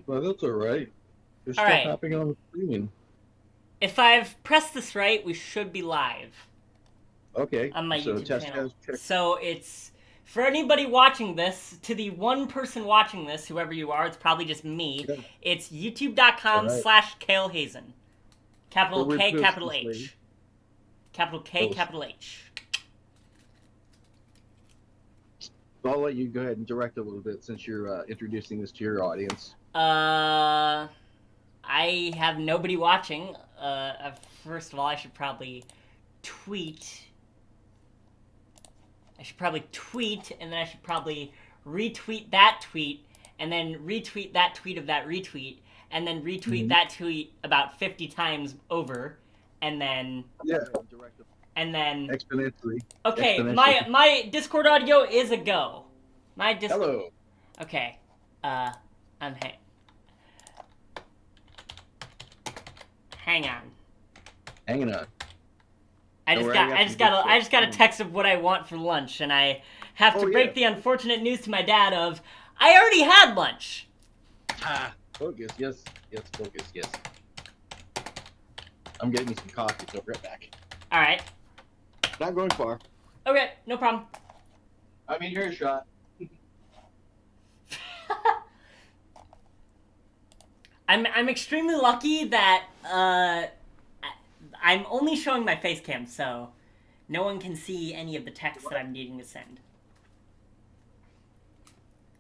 Well, that's all right. There's All stuff right. happening on the screen. If I've pressed this right, we should be live Okay, on my so YouTube test channel. has checked. So it's for anybody watching this, to the one person watching this, whoever you are, it's probably just me. Yeah, It's all youtube.com right. slash Kale Hazen. Capital Well, we're K, post capital this later. H. Capital K, Oh, capital H. I'll let you go ahead and direct a little bit since you're introducing this to your audience. Uh, I have nobody watching. First of all, I should probably tweet. I should probably tweet, and then I should probably retweet that tweet, and then retweet that tweet of that retweet, and then retweet Mhm. that tweet about 50 times over, and then Yeah, direct and then exponentially. okay, Exponentially. my Discord audio is a go. My Discord. Hello. Okay. Uh, I'm hang on. Hanging on. I Don't just worry, got I got I some just good got a, stuff. I just got a text of what I want for lunch, and I have to Oh yeah. break the unfortunate news to my dad of I already had lunch. Ah, focus. Yes. Yes. Focus. Yes. I'm getting me some coffee, so right back. All right. Not going far. Okay, no problem. I'm in your shot. I'm extremely lucky that I'm only showing my face cam, so no one can see any of the text that I'm needing to send.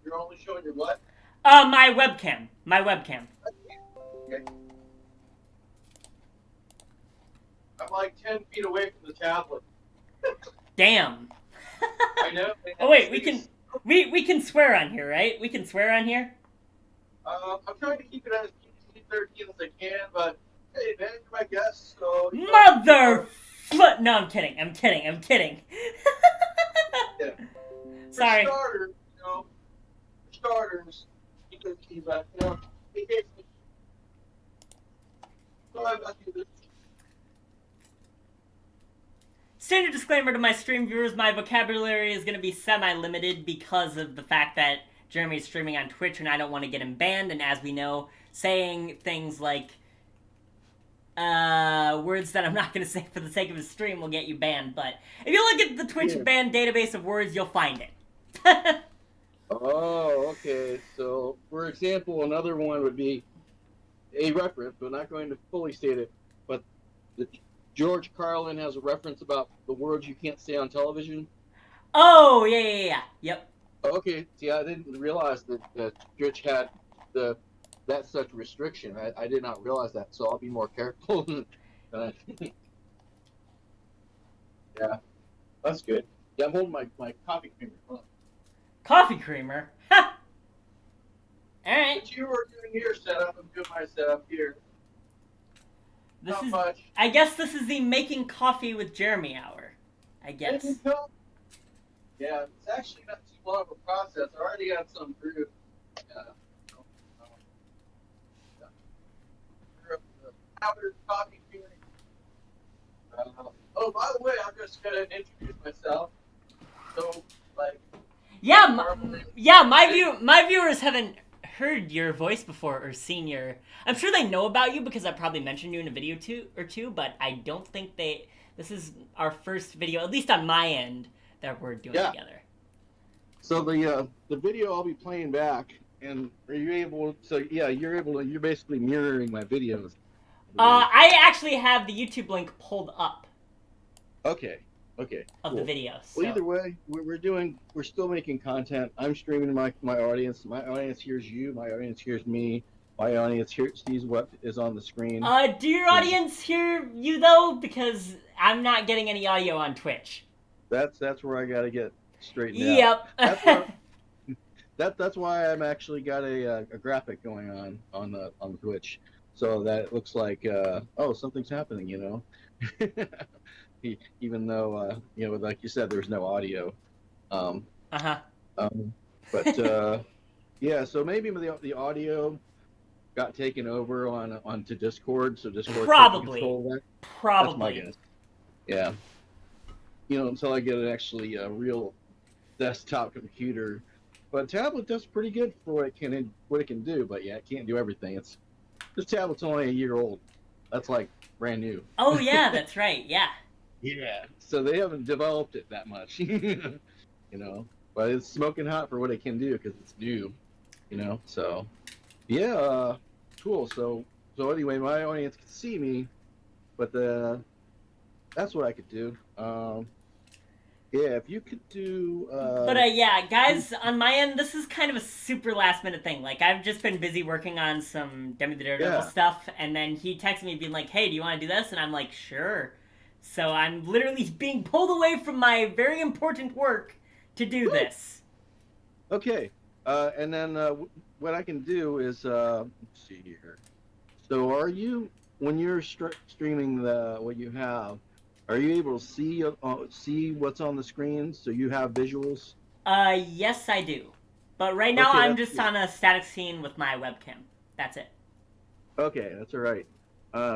You're only showing your what? My webcam. My webcam. Okay. I'm like 10 feet away from the tablet. Damn. I know. Oh wait, we can swear on here, right? We can swear on here. I'm trying to keep it as PG-13 as I can, but hey, man, you're my guest, so Mother. No, I'm kidding. I'm kidding. I'm kidding. Yeah. Sorry. For starters, PG-13, but in case, so I do this. Standard disclaimer to my stream viewers, my vocabulary is going to be semi-limited because of the fact that Jeremy is streaming on Twitch and I don't want to get him banned, and as we know, saying things like words that I'm not going to say for the sake of his stream will get you banned, but if you look at the Twitch ban database of words, you'll find it. Oh, okay. So, for example, another one would be a reference, but not going to fully state it, but the George Carlin has a reference about the words you can't say on television. Oh, yeah. Yep. Okay, see, I didn't realize that Twitch had that such restriction. I did not realize that, so I'll be more careful. than I think. Yeah, that's good. Yeah, I'm holding my coffee creamer. Huh. Coffee creamer. Ha! Alright. But you were doing your setup, I'm doing my setup here. This Not is. much. I guess this is the making coffee with Jeremy hour. I guess. Yeah, it's actually not too long of a process. I already got some brewed. Powdered coffee creamer. Oh, by the way, I'm just gonna introduce myself. So, like, Yeah, normally, my viewers haven't heard your voice before or seen your. I'm sure they know about you because I probably mentioned you in a video or two, but I don't think they. This is our first video, at least on my end, that we're doing together. So the video I'll be playing back, and are you able? So yeah, you're able to. You're basically mirroring my videos. I actually have the YouTube link pulled up. Okay. Okay. Of cool. the videos. So. Well, either way, we're still making content. I'm streaming to my audience. My audience hears you. My audience hears me. My audience sees what is on the screen. Do your audience hear you though? Because I'm not getting any audio on Twitch. That's where I gotta get straightened out. Yep. That's why I'm actually got a graphic going on the Twitch, so that it looks like oh, something's happening, you know. Even though you know, like you said, there's no audio. But yeah, so maybe the audio got taken over onto Discord, so Discord probably control that. Probably. That's my guess. Yeah. You know, until I get actually a real desktop computer But tablet does pretty good for what it can do. But yeah, it can't do everything. This tablet's only a year old. That's like brand new. Oh yeah, that's right. Yeah. Yeah. So they haven't developed it that much. But it's smoking hot for what it can do because it's new. So yeah, cool. So anyway, my audience can see me, but that's what I could do. Yeah, if you could do. But yeah, guys, on my end, this is kind of a super last minute thing. Like, I've just been busy working on some Demi the Daredevil Yeah. stuff, and then he texted me being like, "Hey, do you want to do this?" And I'm like, "Sure." So I'm literally being pulled away from my very important work to do Woo! this. Okay. And then what I can do is let's see here. So when you're streaming what you have, are you able to see what's on the screen? So you have visuals. Yes, I do. But right now, Okay, I'm that's just good. on a static scene with my webcam. That's it. Okay, that's all right.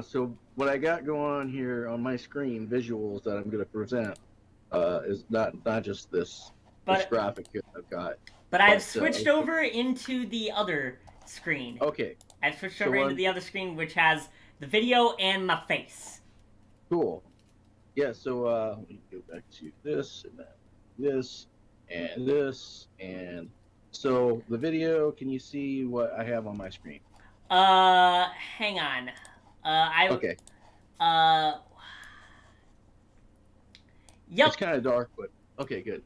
So what I got going on here on my screen, visuals that I'm going to present, is not just this But graphic here I've got, I've but switched over into the other screen. okay. I've switched So over into the other screen, which has the video and my face. cool. Yeah. So let me go back to this and this and this and so the video. Can you see what I have on my screen? Hang on. I Okay. uh, It's yep, kind of dark, but okay, good.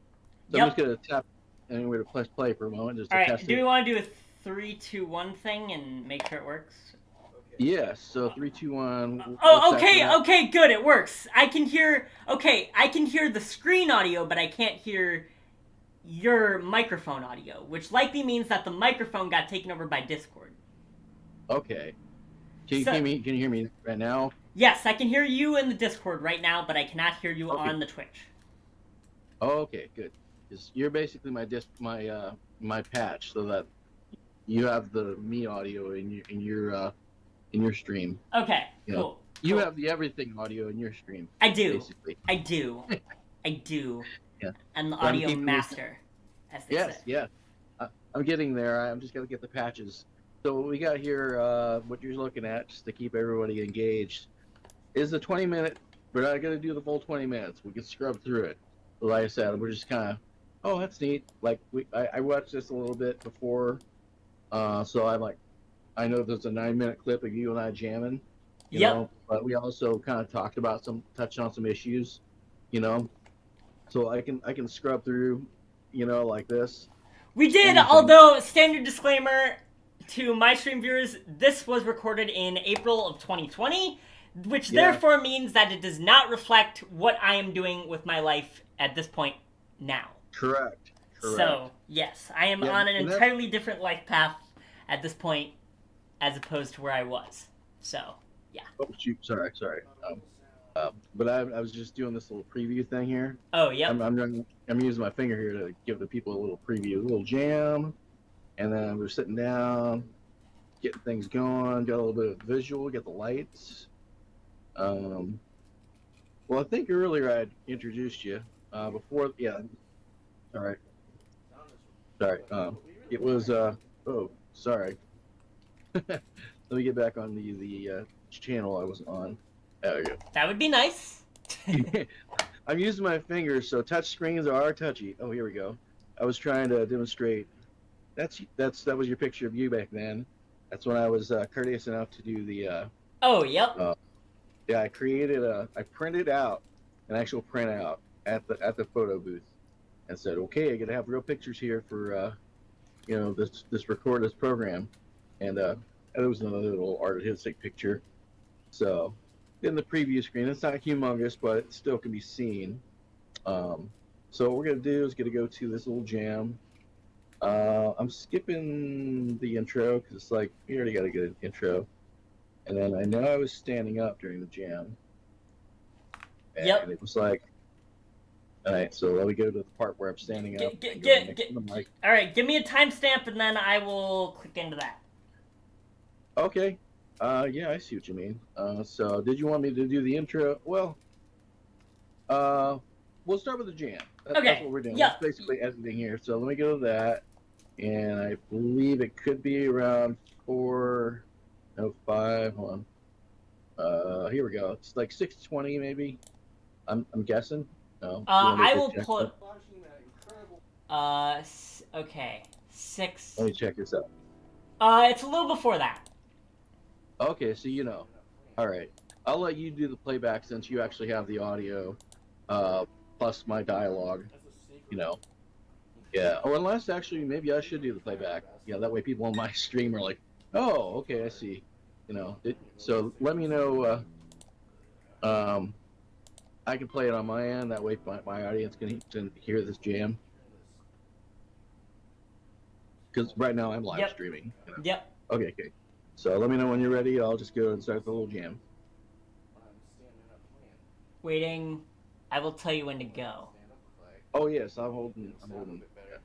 So I'm just yep. gonna tap anywhere to press play for a moment just All to right. test Do we it. want to do a 3, 2, 1 thing and make sure it works? Yeah. So three, two, one. What's Oh, after okay, that? okay, good. It works. I can hear. Okay, I can hear the screen audio, but I can't hear your microphone audio, which likely means that the microphone got taken over by Discord. Okay. Can you So, hear me? Can you hear me right now? yes, I can hear you in the Discord right now, but I cannot hear you Okay. on the Twitch. Oh, okay. Good. 'Cause you're basically my patch, so that you have the me audio in your stream. Okay, You know, cool, you cool. have the everything audio in your stream, I do. basically. I do. I do. Yeah. I'm the So I'm audio keeping this. master, as they say. Yes. Yeah. I'm getting there. I'm just gonna get the patches. So what we got here, what you're looking at, just to keep everybody engaged, is the 20 minute. We're not gonna do the full 20 minutes. We can scrub through it. But like I said, we're just kind of, oh, that's neat. Like I watched this a little bit before, so I'm like, I know there's a 9 minute clip of you and I jamming, Yep, but we also kind of talked about touched on some issues, you know. So I can scrub through, like this, we did. anything. Although, standard disclaimer to my stream viewers, this was recorded in April of 2020, which Yeah, therefore means that it does not reflect what I am doing with my life at this point now. correct, correct. So, yes, I am Yeah, on an and that's entirely different life path at this point as opposed to where I was. So, yeah. oh shoot, sorry. But I was just doing this little preview thing here. Oh, I'm yep. I'm using my finger here to give the people a little preview, a little jam, and then we're sitting down, getting things going. Got a little bit of visual, get the lights. Um, well, I think earlier I'd introduced you before. Yeah, all right, sorry. It was oh, sorry. Let me get back on the channel I was on. There we That would be nice. go. I'm using my fingers, so touch screens are touchy. Oh, here we go. I was trying to demonstrate. That was your picture of you back then. That's when I was courteous enough to do the. Oh, yep. Uh, yeah, I printed out an actual printout at the photo booth, and said, okay, I got to have real pictures here for this program, and there was another little artistic picture. So in the preview screen, it's not humongous, but it still can be seen. So what we're gonna do is gonna go to this little jam. I'm skipping the intro because it's like we already got a good intro, and then I know I was standing up during the jam, and Yep. it was like, all right, so let me go to the part where I'm standing up Get, get, and going get, next to get, the mic. all right, give me a timestamp and then I will click into that. Okay, yeah, I see what you mean. So did you want me to do the intro? Well, uh, we'll start with the jam. That's Okay. what we're doing. That's Yep. basically editing here. So let me go to that. and I believe it could be around 4:05. Hold on. Here we go. It's like 6:20 maybe. I'm guessing. No, you want me I to will check? pull. Okay, Let six. me check this out. It's a little before that. Okay, so you know. All right. I'll let you do the playback since you actually have the audio, uh, plus my dialogue. You know. Yeah. Oh, unless actually maybe I should do the playback. Yeah, that way people on my stream are like, oh, okay, I see. You know. So let me know. Um, I can play it on my end. That way my audience can hear this jam. Because right now I'm live Yep. streaming. You know? Yep. Okay, okay. So let me know when you're ready. I'll just go and start the little jam. Waiting. I will tell you when to go. Oh yes, I'm holding. Yeah.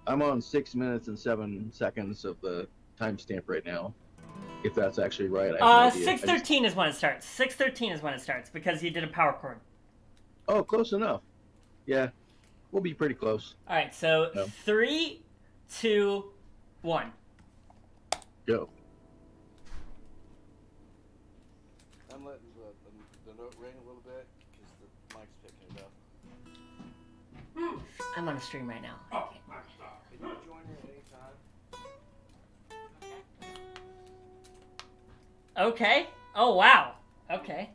I'm on 6 minutes and 7 seconds of the timestamp right now. If that's actually right, I have no idea. 6:13 is when it starts. 6:13 is when it starts because you did a power chord. Oh, close enough. Yeah, we'll be pretty close. All right, so No. 3, 2, 1. Go. I'm letting the note ring a little bit because the mic's picking it up. I'm on a stream right now. Can you join me at any time? Okay. Oh wow. Okay.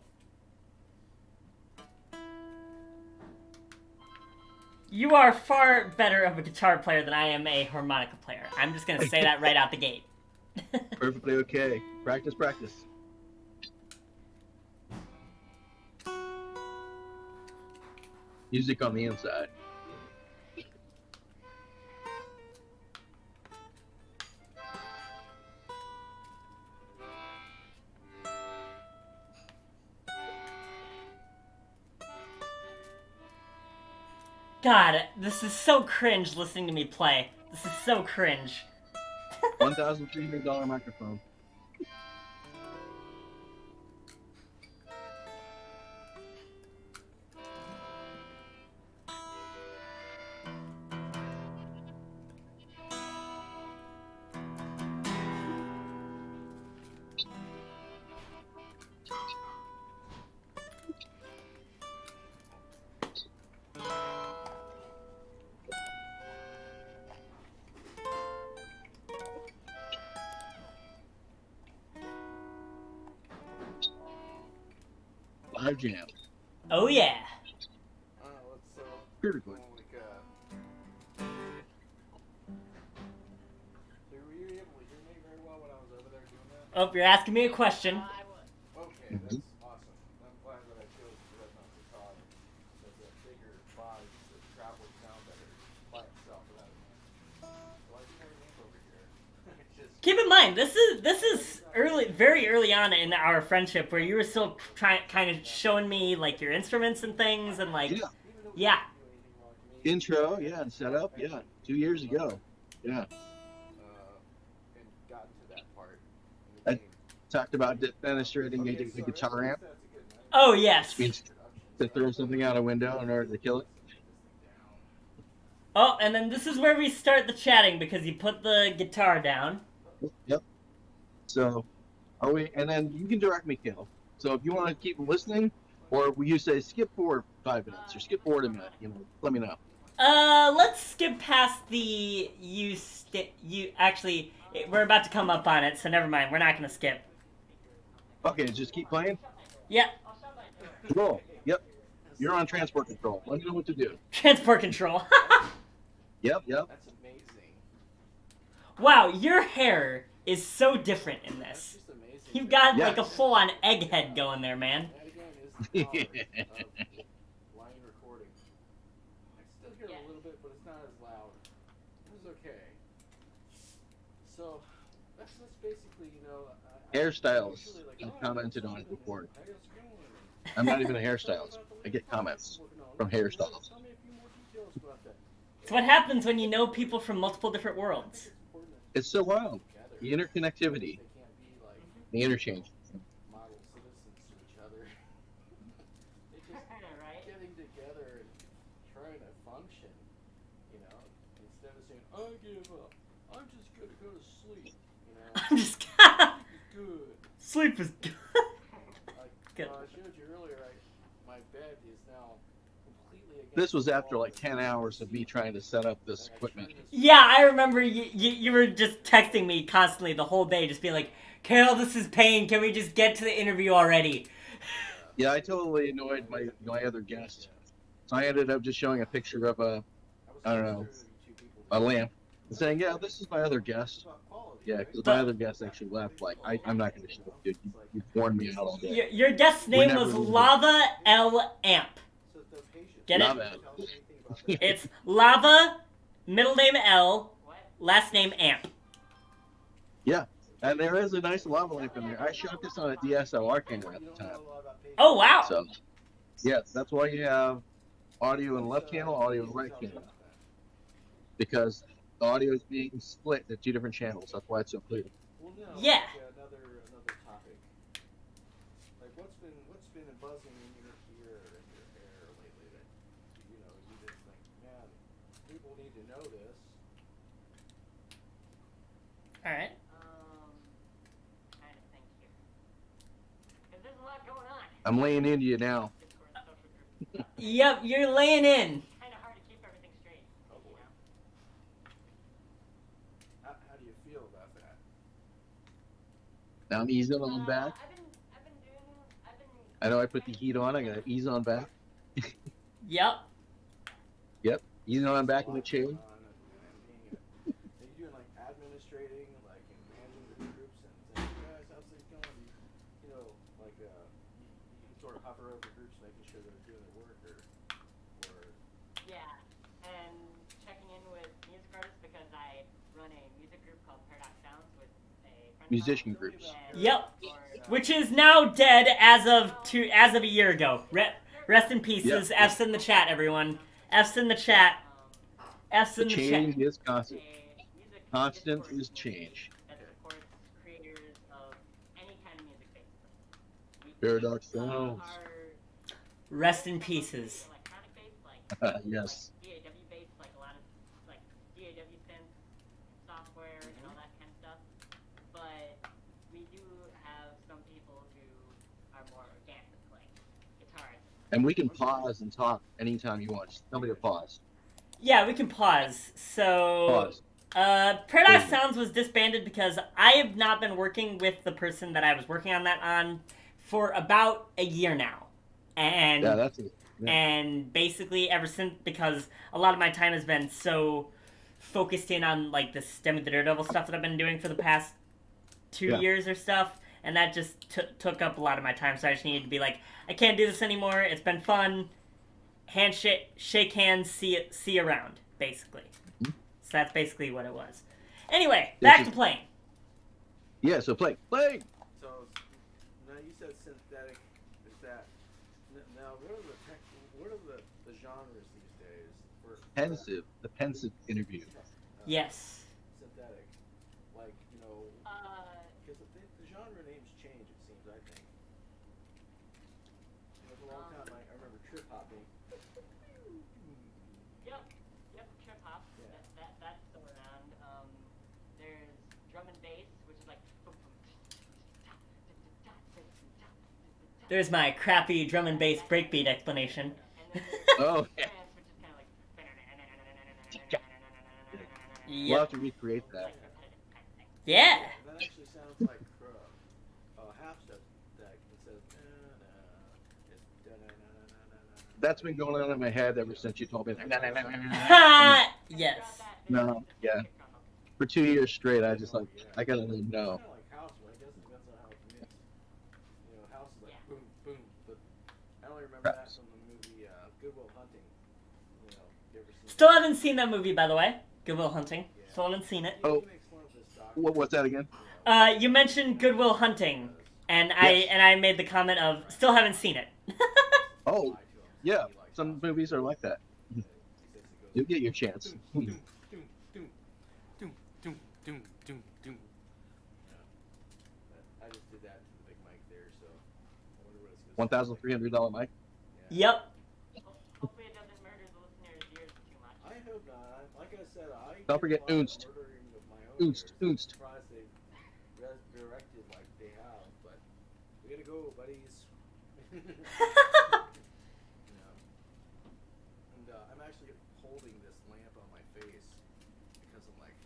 You are far better of a guitar player than I am a harmonica player. I'm just gonna say that right out the gate. Perfectly okay. Practice, practice. Music on the inside. God, this is so cringe listening to me play. This is so cringe. $1,300 microphone. Live jam. Oh yeah. Let's Pretty cool. were you able to hear me very well when I was over there doing that? Oh, you're asking me a question. Okay, that's awesome. I'm glad that I chose the red mountain guitar. That's a bigger body, so the travelers sound better by itself without it. Why is there a name over here? Just Keep in mind, this is early, very early on in our friendship, where you were still kind of showing me like your instruments and things, and like, Yeah. yeah. Intro, yeah, and setup, yeah. 2 years ago. Yeah. and gotten to that part in I the game. talked about demonstrating the guitar amp. That's a good night. Oh yes. Means to throw something out a window in order to kill it. Oh, and then this is where we start the chatting because you put the guitar down. Yep. So, oh wait, and then you can direct me, Kel. So if you want to keep listening, or you say skip forward 5 minutes or skip forward a minute, let me know. Let's skip past the you actually we're about to come up on it, so never mind. We're not gonna skip. Okay, just keep playing. Yep. Control. Yep. You're on transport control. Let me know what to do. Transport control. Yep. That's amazing. Wow, your hair is so different in That's this. just amazing. You've got Yes. like a full-on egghead going there, man. That again is the power of line recording. I still hear a little bit, but it's not as loud. It was okay. So that's basically, Hairstyles. I've commented on it before. I'm not even a hairstylist. I get comments from hairstyles. Tell me a few more details about that. It's what happens when you know people from multiple different worlds. It's so wild. The interconnectivity, They can't be like the interchange. model citizens to each other. They just getting together and trying to function, instead of saying, I'm I'm just Good. sleep is good. Like, Good. I showed you earlier, my bed is now completely against This was the after wall. like 10 hours of me trying to set up this And I equipment. turned this- Yeah, I remember you were just texting me constantly the whole day, just being like, Carol, this is pain. Can we just get to the interview already? Yeah, I totally annoyed my other guest. So I ended up just showing a picture of I don't know, a lamp and saying, yeah, this is my other guest. Yeah, because my other guest actually left. Like, I'm not going to show up, dude. You warned me out all day. Your guest's We name never was knew. Lava L Amp. Get it? Lava. It's Lava, middle name L, last name Amp. Yeah, and there is a nice lava lamp in there. I shot this on a DSLR camera at the time. Oh, wow. So, yeah, that's why you have audio in left channel, audio in right channel. Because the audio is being split to 2 different channels. That's why it's so clear. Well, no, Yeah. Another topic. Like, what's been buzzing in your ear and your hair lately that you just think, man, people need to know this. All right. Trying to think here. 'Cause there's a lot going on. I'm laying into you now. Discord, social groups. Yep, you're laying in. Kind of hard to keep everything straight. Oh boy. You know? How do you feel about that? Now I'm easing on back. I know I put the heat on. I got to ease on back. Yep. Yep, easing on back in the chair. Are you doing like administrating, like and managing the groups and saying, guys, how's things going? You know, like you can sort of hover over groups, making sure they're doing their work, or Yeah, and checking in with music artists because I run a music group called Paradox Sounds with a friend of Musician mine. groups. And Yep. for- Which is now dead as of a year ago. Rest in pieces. Yeah. F's in the chat, everyone. F's in the chat. F's The in the change chat. is constant. a music Constant Discord is change. that supports creators of any kind of music, basically. Paradox Sounds. Are Rest in pieces. electronic based, like Yes. like DAW based, like a lot of like DAW synth software and all that kind of stuff. But we do have some people who are more organic with like guitars. And we can pause and talk anytime you want. Just tell me to pause. Yeah, we can pause. So, Pause. Paradox Sounds was disbanded because I have not been working with the person that I was working on that on for about a year now. And Yeah, that's it. Yeah. and basically ever since, because a lot of my time has been so focused in on like the STEM the Daredevil stuff that I've been doing for the past 2 Yeah. years or stuff, and that just took up a lot of my time. So I just needed to be like, I can't do this anymore. It's been fun. Handshake, shake hands, see you around, basically. Mhm. So that's basically what it was. Anyway, Yeah, back just- to playing. Yeah, so play. so. Now you said synthetic. Is that now? What are the genres these days for Pensive. The pensive interview. Yes. synthetic? Like because the genre names change. It seems. I think. There was a long time. I remember trip hopping. Yep, trip hop. Yeah. That's still around. There's drum and bass, which is like. There's my crappy drum and bass breakbeat explanation. And then Oh, yeah. trance, which is kind of like. We'll Yep. have to recreate that. Like repetitive kind of thing. Yeah. That actually sounds like half step that says it's That's been going on in my head ever since you told me that. Yes. No, yeah. For 2 years straight, I just like, I gotta know. Kind of like house, but I guess it depends on how it's mixed. House is like Yeah. boom, boom, but I only remember that Perhaps. from the movie Good Will Hunting. You ever seen Still haven't seen that movie, by the way. Good Will Hunting. Yeah. Still haven't seen it. Oh. He makes fun of this doctor. What's that again? You mentioned Good Will Hunting, and Yes. I made the comment of still haven't seen it. Oh, yeah. Some movies are like that. You'll get your chance. I just did that to the big mic there, so I wonder what it's gonna $1,300 mic. Yep. Hopefully it doesn't murder the listeners' ears too much. I hope not. Like I said, I Don't get forget a lot of Unst. murdering of my own Unst, ears. I'm Unst. surprised they directed like they have, but we gotta go, buddies. You know. And I'm actually holding this lamp on my face because I'm like,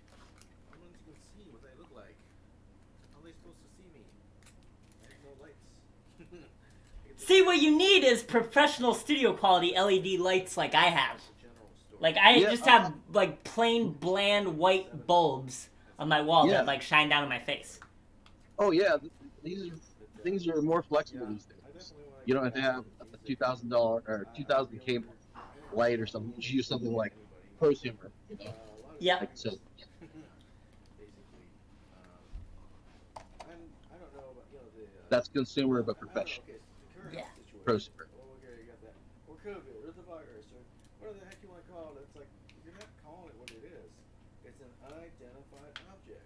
I don't even see what they look like. How are they supposed to see me? I have no lights. See, what you need is professional studio quality LED lights like I have. Like, I Yeah, just have, like, plain, bland, white bulbs on my wall Yeah. that, like, shine down in my face. Oh yeah, these are things are more flexible these days. You don't have to have a $2,000 or 2,000K light or something. You should use something like prosumer. You know, Yeah. like so. Basically, and I don't know, but That's consumer but professional. Okay, so the current Yeah. situation. Prosumer. Oh, okay, you got that. Or COVID, or the virus, or whatever the heck you want to call it. It's like you're not calling it what it is. It's an unidentified object.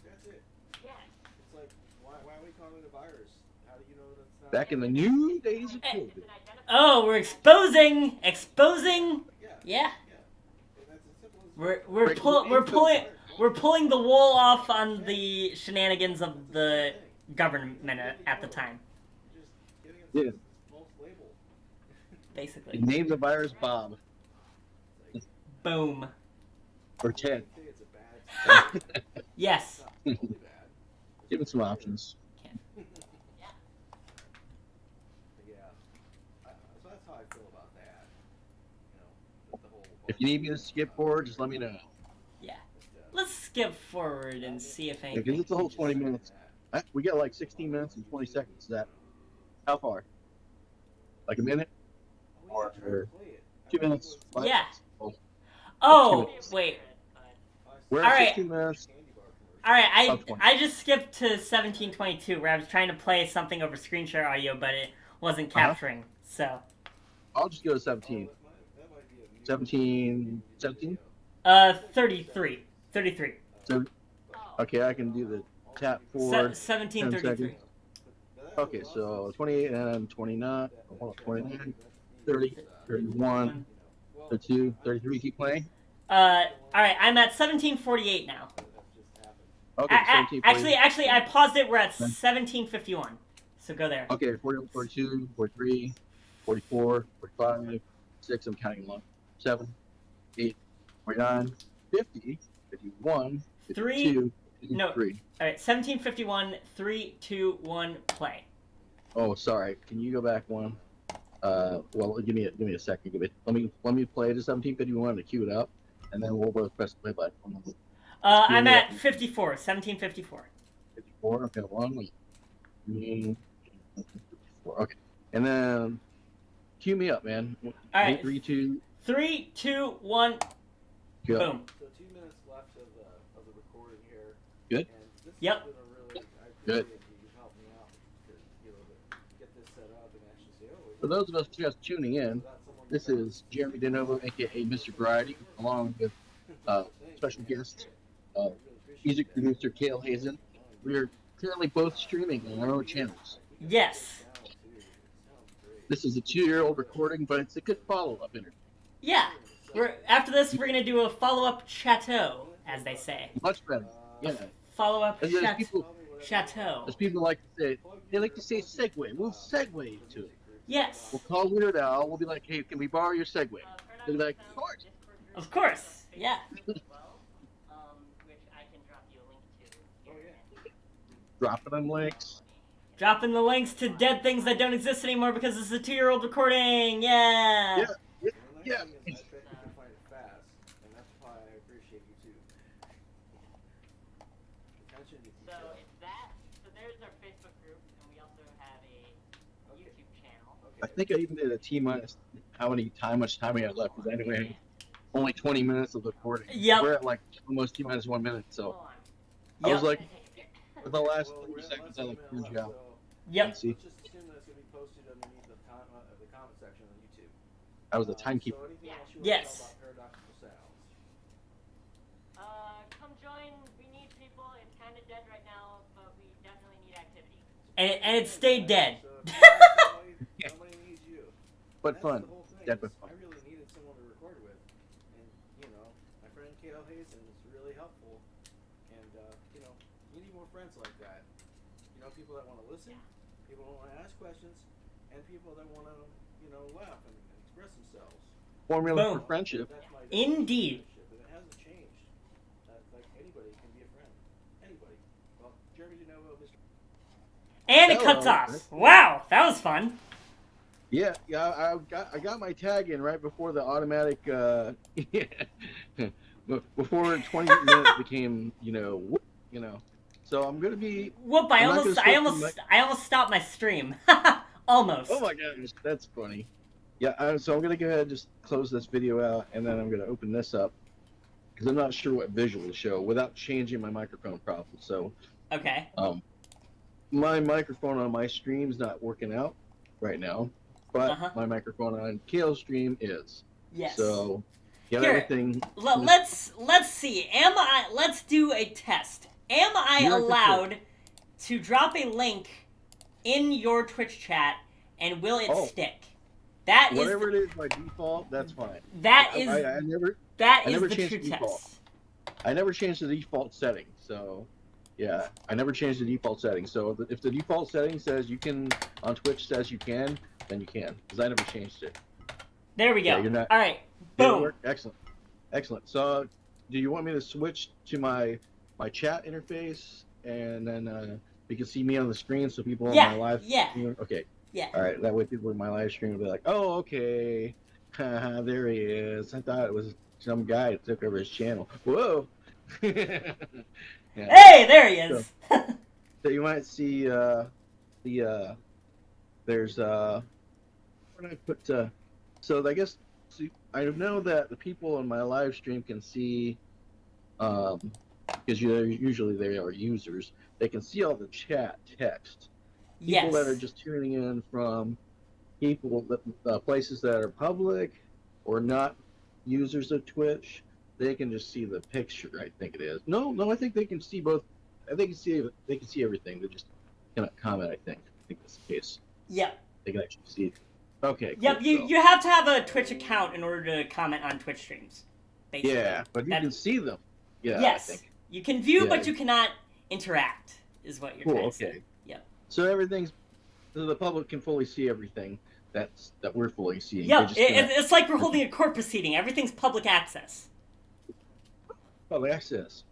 That's it. Yeah. It's like why are we calling it a virus? How do you know that's not? Back in the new days of It's COVID. an identified. Oh, we're exposing! Yeah. Yeah. And that's as simple as We're pulling the wool off on the shenanigans of the government at the time, You're just giving it Yeah. this false label. basically. Name the virus Bob Boom. or Ted. Say it's a bad. Yes. It's not totally bad. Give it some options. Yeah. But yeah. So that's how I feel about that. You know, the whole. If you need me to skip forward, just let me know. Yeah. Let's skip forward and see if Because anything. it's a whole 20 minutes. We got like 16 minutes and 20 seconds. Is that how far? Like a minute? Or 2 minutes? 5 Yeah. minutes? Oh, Oh, wait. we're All at right. 16 minutes. Alright, Top 20. I just skipped to 1722 where I was trying to play something over screen share audio, but it wasn't capturing. So, I'll just go to 17. 17. 17? 33. 33. So, okay, I can do the tap forward. 1733. Okay, so 28 and 29. Hold on, 29, 30, 31, 32, 33. Keep playing. Alright, I'm at 1748 now. Okay, 17, Actually, I paused it. We're at 1751. So go there. Okay, 40, 42, 43, 44, 45, 6, I'm counting along. 7, 8, 49, 50, 51, 52, No. 53. Alright, 1751, 3, 2, 1, play. Oh, sorry. Can you go back one? Well, give me a second. Let me play to 1751 to cue it up, and then we'll both press the play button. I'm at 54, 1754. 54. Okay, 1, 2, 4. Okay, and then cue me up, man. All right. 3, 2, 3, 2, 1, go. boom. So 2 minutes left of the recording here. Good. And this Yep. has been a really, I Good. appreciate you helping me out to get this set up and actually say, oh, For those of us just tuning in, this is Jeremy DeNovo, aka Mr. Variety, along with special guest, music producer Kale Hazen. We are currently both streaming on our own channels. Yes. This is a 2-year-old recording, but it's a good follow-up interview. Yeah. After this, we're gonna do a follow-up chateau, as they say. Much better. Yeah. Follow-up As chateau. people like to say segue. We'll segue to it. Yes. We'll call Weird Al. We'll be like, hey, can we borrow your segue? They'll be like, of course. Of course. Yeah. Which I can drop you a link to. Dropping them links. Dropping the links to dead things that don't exist anymore because it's a 2-year-old recording. Yeah. Yeah. I think you can find it fast, and that's why I appreciate you too. Attention to So detail. it's that. So there's our Facebook group, and we also have a YouTube channel. I think I even did a T minus how much time we have left. Because anyway, only 20 minutes of recording. Yep. We're at like almost T minus 1 minute. So Hold on. I was Yep. like, for the last 30 seconds, I like cringe out. Yep. See, Let's just assume that it's going to be posted underneath the comment section on YouTube. I was a timekeeper. So anything else you want Yes. to tell about Paradoxical Sounds? Come join. We need people. It's kind of dead right now, but we definitely need activity. And it stayed dead. So if somebody needs you. But That's fun. the whole thing. Dead but fun. I really needed someone to record with, and my friend Kale Hazen is really helpful. And you need more friends like that. You know, people that want to listen, people that want to ask questions, and people that want to, you know, laugh and express themselves. Formula Boom. for friendship. That's my Indeed. friendship, and it hasn't changed. Like anybody can be a friend. Anybody. Well, Jeremy DeNovo, Mr. And it Hello. cuts off. Wow, that was fun. Yeah, I got my tag in right before the automatic before 20 minutes became, So I'm gonna be Whoop! I'm not gonna switch I almost stopped my stream. Almost. Oh my gosh, that's funny. Yeah, so I'm gonna go ahead and just close this video out, and then I'm gonna open this up because I'm not sure what visual to show without changing my microphone probably. So Okay. my microphone on my stream's not working out right now, but my microphone on Kale's stream is. Yes. So get Here, everything. let's see. Let's do a test. Am I You're allowed to drop a link in your Twitch chat, and will it stick? That is whatever it is by default. That's fine. That I is never the changed true the default. test. I never changed the default setting, so yeah, I never changed the default setting. So if the default setting says you can on Twitch says you can, then you can, because I never changed it. There we go. Yeah, you're not. All right. Did it Boom. work? Excellent. So, do you want me to switch to my chat interface, and then you can see me on the screen, so people on my live stream? Okay. Yeah. All right. That way, people in my live stream will be like, "Oh, okay, there he is." I thought it was some guy that took over his channel. Whoa. Yeah. Hey, there he is. So you might see there's where did I put so I guess I know that the people in my live stream can see because usually they are users, they can see all the chat text. People that are just tuning in from places that are public or not users of Twitch, they can just see the picture. I think it is. No, I think they can see both. I think they can see everything. They just cannot comment. I think that's the case. Yep. They can actually see it. Okay. Yep. Cool, You have to have a Twitch account in order to comment on Twitch streams. Basically. Yeah, but you can see them. Yeah. Yes. I think. You can view, but you cannot interact. Is what you're trying to say. Yep. So the public can fully see everything that we're fully seeing. Yep. It's like we're holding a court proceeding. Everything's public access. Public access.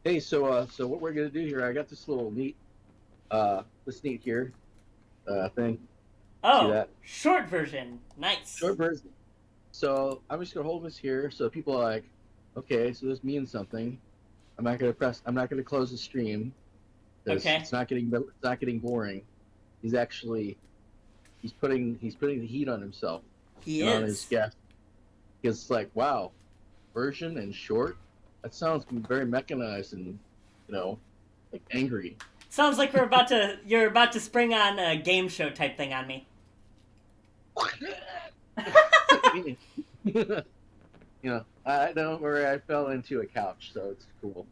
Hey, so what we're gonna do here? I got this little neat, here, thing. Oh, see that? Short version. Nice. Short version. So I'm just gonna hold this here, so people are like, okay, so this means something. I'm not gonna close the stream. Okay. It's not getting boring. He's putting the heat on himself. He and is. On his guest. It's like, wow, version and short. That sounds very mechanized and, like angry. Sounds like you're about to spring on a game show type thing on me. Don't worry, I fell into a couch, so it's cool.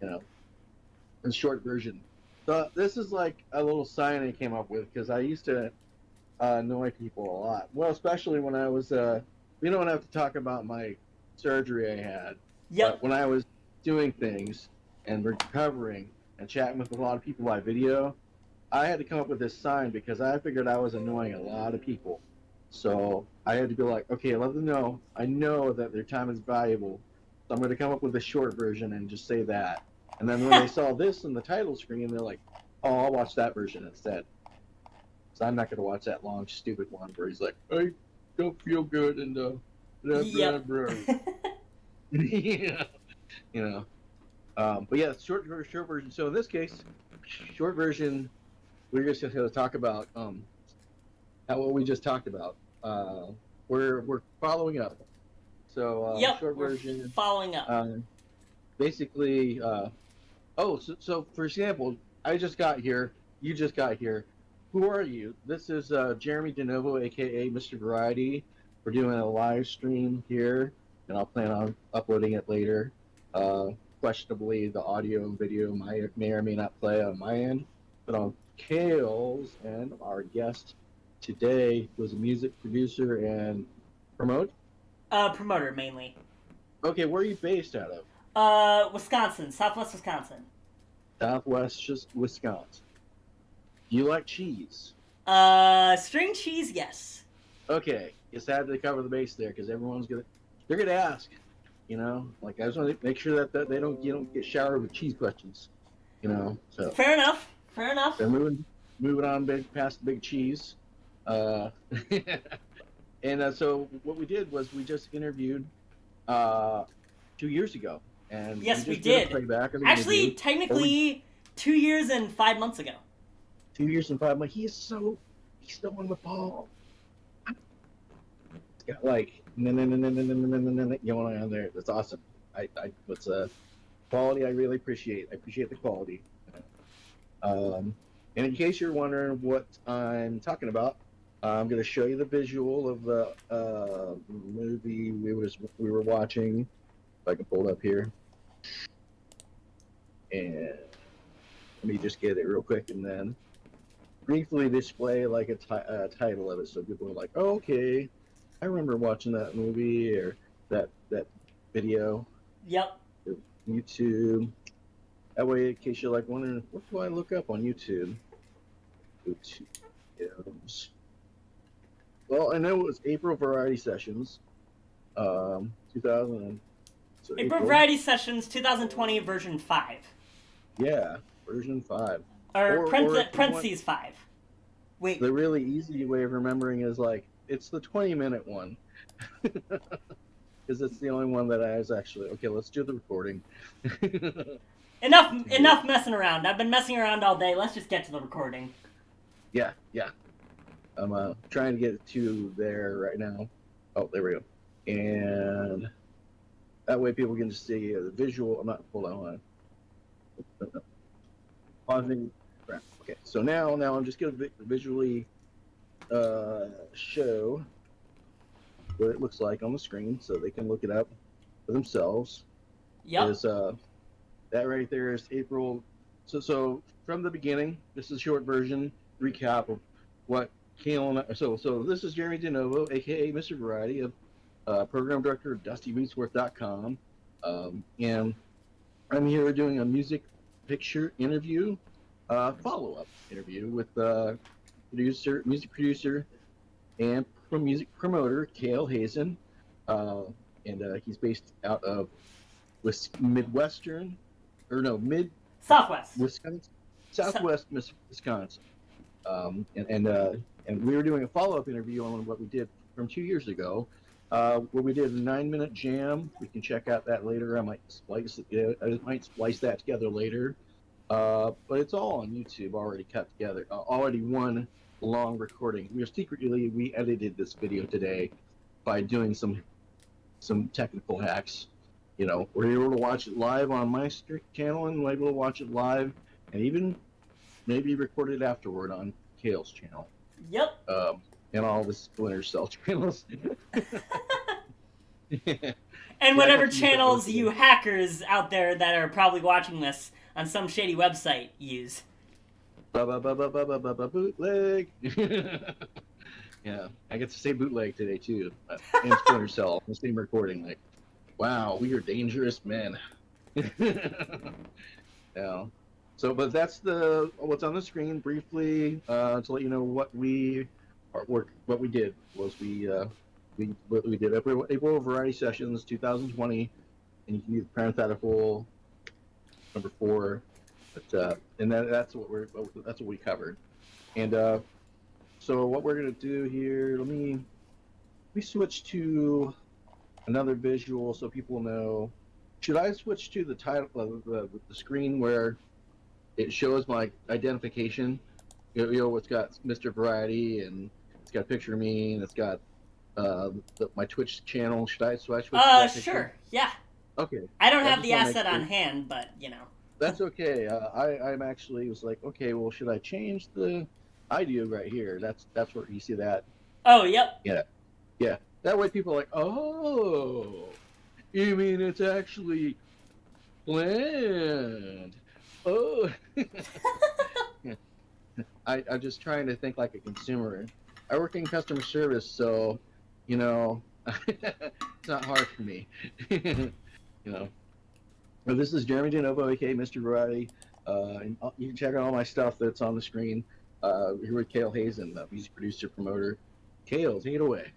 In short version. So this is like a little sign I came up with because I used to annoy people a lot. Well, especially when I was, we don't have to talk about my surgery I had. Yep. But when I was doing things and recovering and chatting with a lot of people by video, I had to come up with this sign because I figured I was annoying a lot of people. So I had to go like, okay, let them know. I know that their time is valuable. So I'm going to come up with a short version and just say that. And then when they saw this in the title screen, they're like, oh, I'll watch that version instead. So I'm not going to watch that long, stupid one where he's like, I don't feel good and blah, blah, blah. Yeah. But yeah, short version. So in this case, short version, we're just going to talk about what we just talked about. We're following up. So short version. Following up. Basically, so for example, I just got here. You just got here. Who are you? This is Jeremy DeNovo, aka Mr. Variety. We're doing a live stream here, and I'll plan on uploading it later. Questionably, the audio and video may or may not play on my end, but on Kale's end, our guest today was a music producer and promoter mainly. Okay, where are you based out of? Wisconsin, Southwest Wisconsin. Southwest Wisconsin. Do you like cheese? String cheese, yes. Okay, just had to cover the base there because they're gonna ask. Like I just want to make sure that they don't you don't get showered with cheese questions. So Fair enough. Fair enough. they're moving on past big cheese. Uh, and so what we did was we just interviewed 2 years ago, and Yes, we just did a did. playback of the Actually, interview. technically, 2 years and 5 months ago. 2 years and 5 months. He's still on the ball. He's got like going on there. That's awesome. It's a quality I really appreciate. I appreciate the quality. And in case you're wondering what I'm talking about, I'm going to show you the visual of the movie we were watching. If I can pull it up here, and let me just get it real quick, and then briefly display like a title of it, so people are like, oh, "Okay, I remember watching that movie or that video." Yep. YouTube. That way, in case you're like wondering, what do I look up on YouTube? YouTube videos. Well, I know it was April Variety Sessions, 2000. So April Variety Sessions 2020 version 5. Yeah, version 5. Or, if you want- parentheses 5. Wait. The really easy way of remembering is like it's the 20-minute one, because it's the only one that I was actually okay. Let's do the recording. Enough messing around. I've been messing around all day. Let's just get to the recording. Yeah. I'm trying to get to there right now. Oh, there we go. And that way people can just see the visual. I'm not. Hold on. Pausing. Okay. So now I'm just going to visually show what it looks like on the screen, so they can look it up for themselves. Yep. That right there is April. So from the beginning, this is a short version recap of what Kale and so this is Jeremy DeNovo, aka Mr. Variety, of program director of DustyBootsworth.com, and I'm here doing a music picture interview, follow-up interview with music producer, and music promoter Cale Hazen, and he's based out of Southwest Wisconsin. And we were doing a follow-up interview on what we did from 2 years ago, where we did a 9-minute jam. We can check out that later. I might splice that together later. But it's all on YouTube, already cut together. Already one long recording. We edited this video today by doing some technical hacks. We're able to watch it live on my channel, and we're able to watch it live, and even maybe record it afterward on Kale's channel. Yep. And all the Splinter Cell channels. And whatever channels you hackers out there that are probably watching this on some shady website use. Bootleg. Yeah, I get to say bootleg today too. And Splinter Cell, the same recording. Like, wow, we are dangerous men. Yeah. So, but that's what's on the screen briefly to let you know what we did was we did April Variety Sessions 2020, and you can use parenthetical number 4, but and that's what we covered, and so what we're gonna do here. Let me switch to another visual so people know. Should I switch to the title of the screen where it shows my identification? It's got Mr. Variety, and it's got a picture of me, and it's got my Twitch channel. Should I switch to that picture? Sure, yeah. Okay. I don't have the asset on hand, but That's okay. I'm actually was like, okay, well, should I change the? I do right here. That's where you see that. Oh, yep. Yeah. That way people are like, oh, you mean it's actually planned? Oh. I'm just trying to think like a consumer. I work in customer service, so it's not hard for me. But this is Jeremy DeNovo, aka Mr. Variety, And you can check out all my stuff that's on the screen. Here with Kale Hazen, the music producer, promoter. Kale, take it away.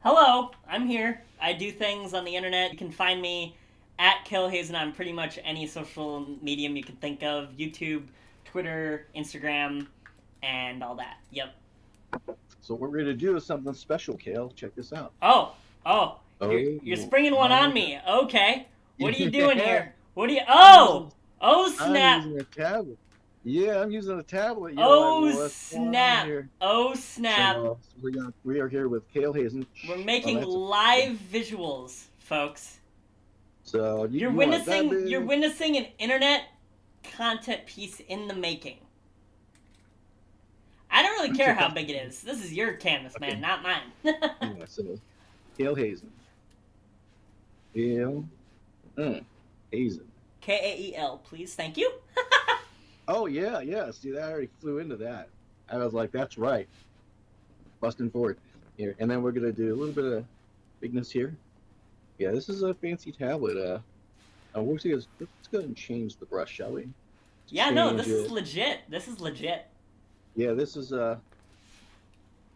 Hello, I'm here. I do things on the internet. You can find me at Killhazen on pretty much any social medium you can think of: YouTube, Twitter, Instagram, and all that. Yep. So what we're gonna do is something special, Kale. Check this out. Oh, Oh, you're springing one on me. Okay. What are you doing Yeah. here? What are you? I'm Oh, I'm snap! using a tablet. Yeah, I'm using a tablet. Oh, like, what's going on snap! here? Oh, snap! So we are here with Kale Hazen. We're making that's a- live visuals, folks. So You're you want that witnessing. big? You're witnessing an internet content piece in the making. I don't really care how big it is. This is your canvas, man, Okay. not mine. Yeah, so Kale Hazen. Kale Hazen. Kael, please, thank you. Oh yeah. See, that I already flew into that. I was like, that's right. Busting forward here, and then we're gonna do a little bit of bigness here. Yeah, this is a fancy tablet. Let's go ahead and change the brush, shall we? Yeah, no, this Change is it. legit. This is legit. Yeah, this is kind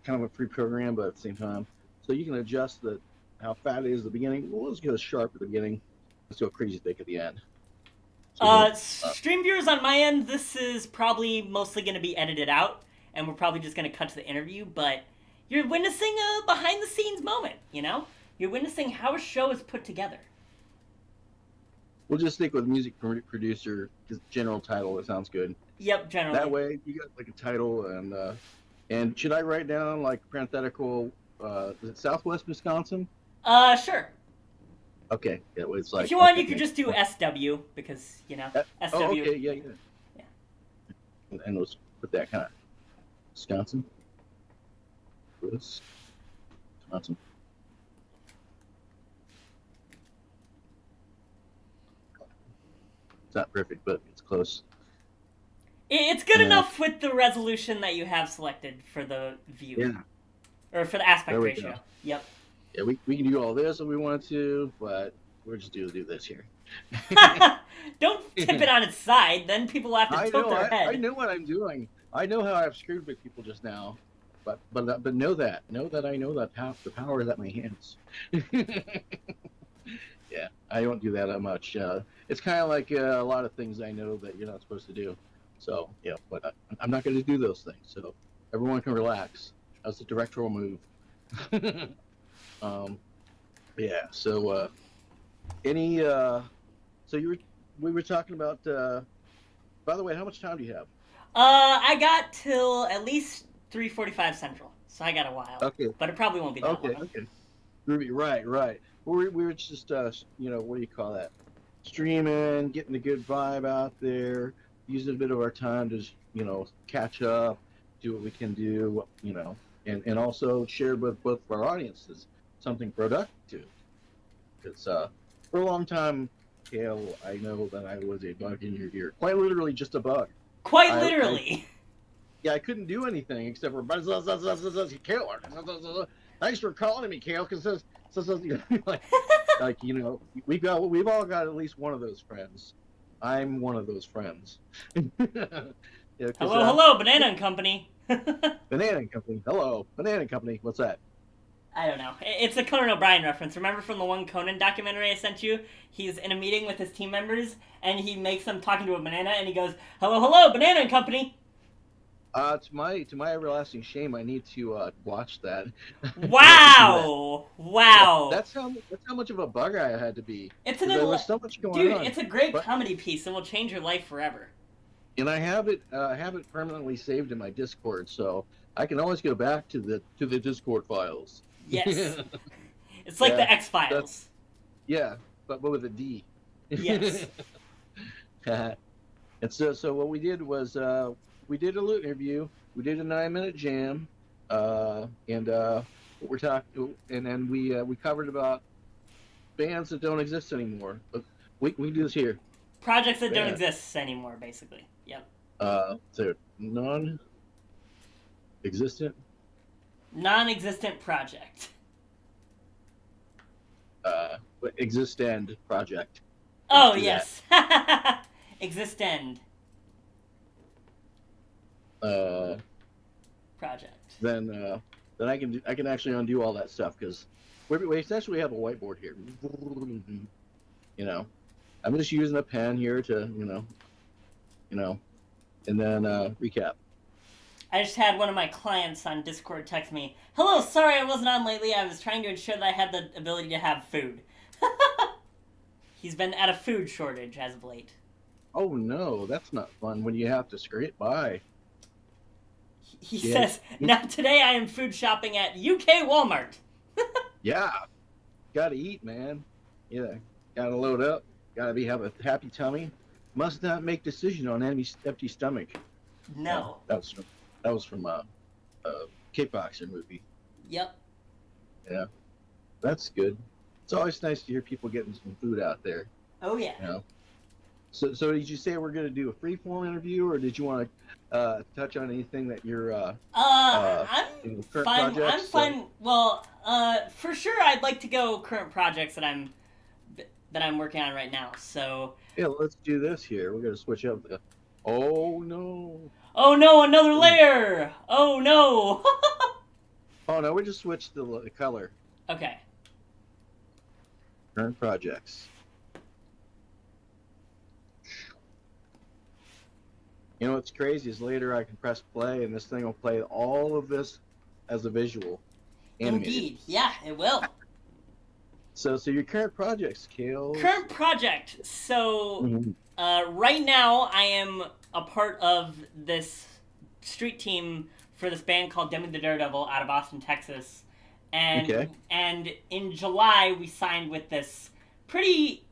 of a pre-program, but at the same time, so you can adjust how fat it is at the beginning. Well, let's go sharp at the beginning. Let's go crazy thick at the end. So Stream viewers on my end, this is probably mostly going to be edited out, and we're probably just going to cut to the interview, but you're witnessing a behind-the-scenes moment, you know? You're witnessing how a show is put together. we'll just stick with music producer, his general title. It sounds good. Yep, generally. That way, you got like a title, and should I write down like parenthetical? Is it Southwest Wisconsin? Sure. Okay, yeah, well, it's like. If you want, okay, you could just do SW, because, you know, SW. Oh, okay, yeah. Yeah. And let's put that kind of Wisconsin. Wisconsin. It's not perfect, but it's close. It's good Yeah. enough with the resolution that you have selected for the view. Yeah. Or for the aspect There we ratio. go. Yep. Yeah, we can do all this if we wanted to, but we're just do this here. Don't tip it on its side, then people will have to I tilt know. their head. I know what I'm doing. I know how I've screwed with people just now, but know that I know that the power is at my hands. Yeah, I don't do that much. It's kind of like a lot of things I know that you're not supposed to do. So yeah, but I'm not going to do those things. So everyone can relax. That's a directorial move. Yeah. So so we were talking about. By the way, how much time do you have? I got till at least 3:45 Central, so I got a while. Okay. But it probably won't be that Okay. long. Okay. Right. We were just what do you call that? Streaming, getting a good vibe out there, using a bit of our time to catch up, do what we can do, and also share with both of our audiences something productive. Because for a long time, Kale, I know that I was a bug in your ear, quite literally just a bug. Quite literally. Yeah, I couldn't do anything except for Kale. Thanks for calling me, Kale, because we've all got at least one of those friends. I'm one of those friends. Yeah, Hello, Banana and Company. Banana Company. Hello, Banana Company. What's that? I don't know. It's a Conan O'Brien reference. Remember from the one Conan documentary I sent you? He's in a meeting with his team members, and he makes them talking to a banana, and he goes, "Hello, Banana and Company." To my everlasting shame, I need to watch that. Wow! Wow! That's how much of a bug I had to be. It's There was so much going on. Dude, it's a great But- comedy piece, and will change your life forever. And I have it permanently saved in my Discord, so I can always go back to the Discord files. Yes. It's like the X-Files. Yeah, but with a D. Yes. And so what we did was we did a little interview. We did a 9-minute jam, and we're talking, and then we covered about bands that don't exist anymore. But we can do this here. Projects that don't Yeah. exist anymore, basically. Yep. So non-existent. Non-existent project. Existent project. Oh, do yes. Existend. Project. then I can actually undo all that stuff because we essentially have a whiteboard here. You know, I'm just using a pen here to and then recap. I just had one of my clients on Discord text me, "Hello, sorry I wasn't on lately. I was trying to ensure that I had the ability to have food." He's been at a food shortage as of late. Oh no, that's not fun when you have to scrape by. He Yeah. says, "Now today I am food shopping at UK Walmart." Yeah, gotta eat, man. Yeah, gotta load up. Gotta have a happy tummy. Must not make decision on empty stomach. No. That was from a kickboxer movie. Yep. Yeah, that's good. It's always nice to hear people getting some food out there. Oh yeah. You know. So did you say we're gonna do a free form interview, or did you want to touch on anything that you're I'm in the current fine. projects? I'm fine. Well, for sure, I'd like to go current projects that I'm working on right now. So. Yeah, let's do this here. We're gonna switch up the. Oh no. Oh no! Another layer. Oh no. Oh no, we just switched the color. Okay. Current projects. You know what's crazy is later I can press play and this thing will play all of this as a visual. Animated. Indeed. Yeah, it will. So your current projects, Kale. Current project. So Mhm. right now I am a part of this street team for this band called Demi the Daredevil out of Austin, Texas. Okay. And in July we signed with this pretty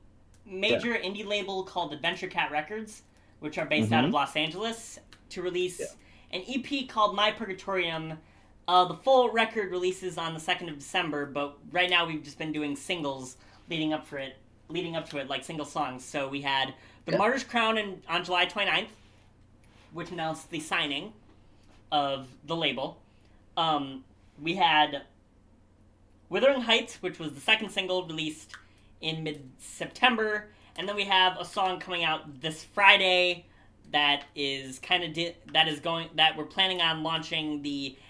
major indie label called Adventure Cat Records, which are based out of Los Angeles, to release an EP called My Purgatorium. The full record releases on the 2nd of December, but right now we've just been doing singles leading up to it, like single songs. So we had The Martyr's Crown on July 29th, which announced the signing of the label. We had Withering Heights, which was the second single released in mid-September, and then we have a song coming out this Friday that is that we're planning on launching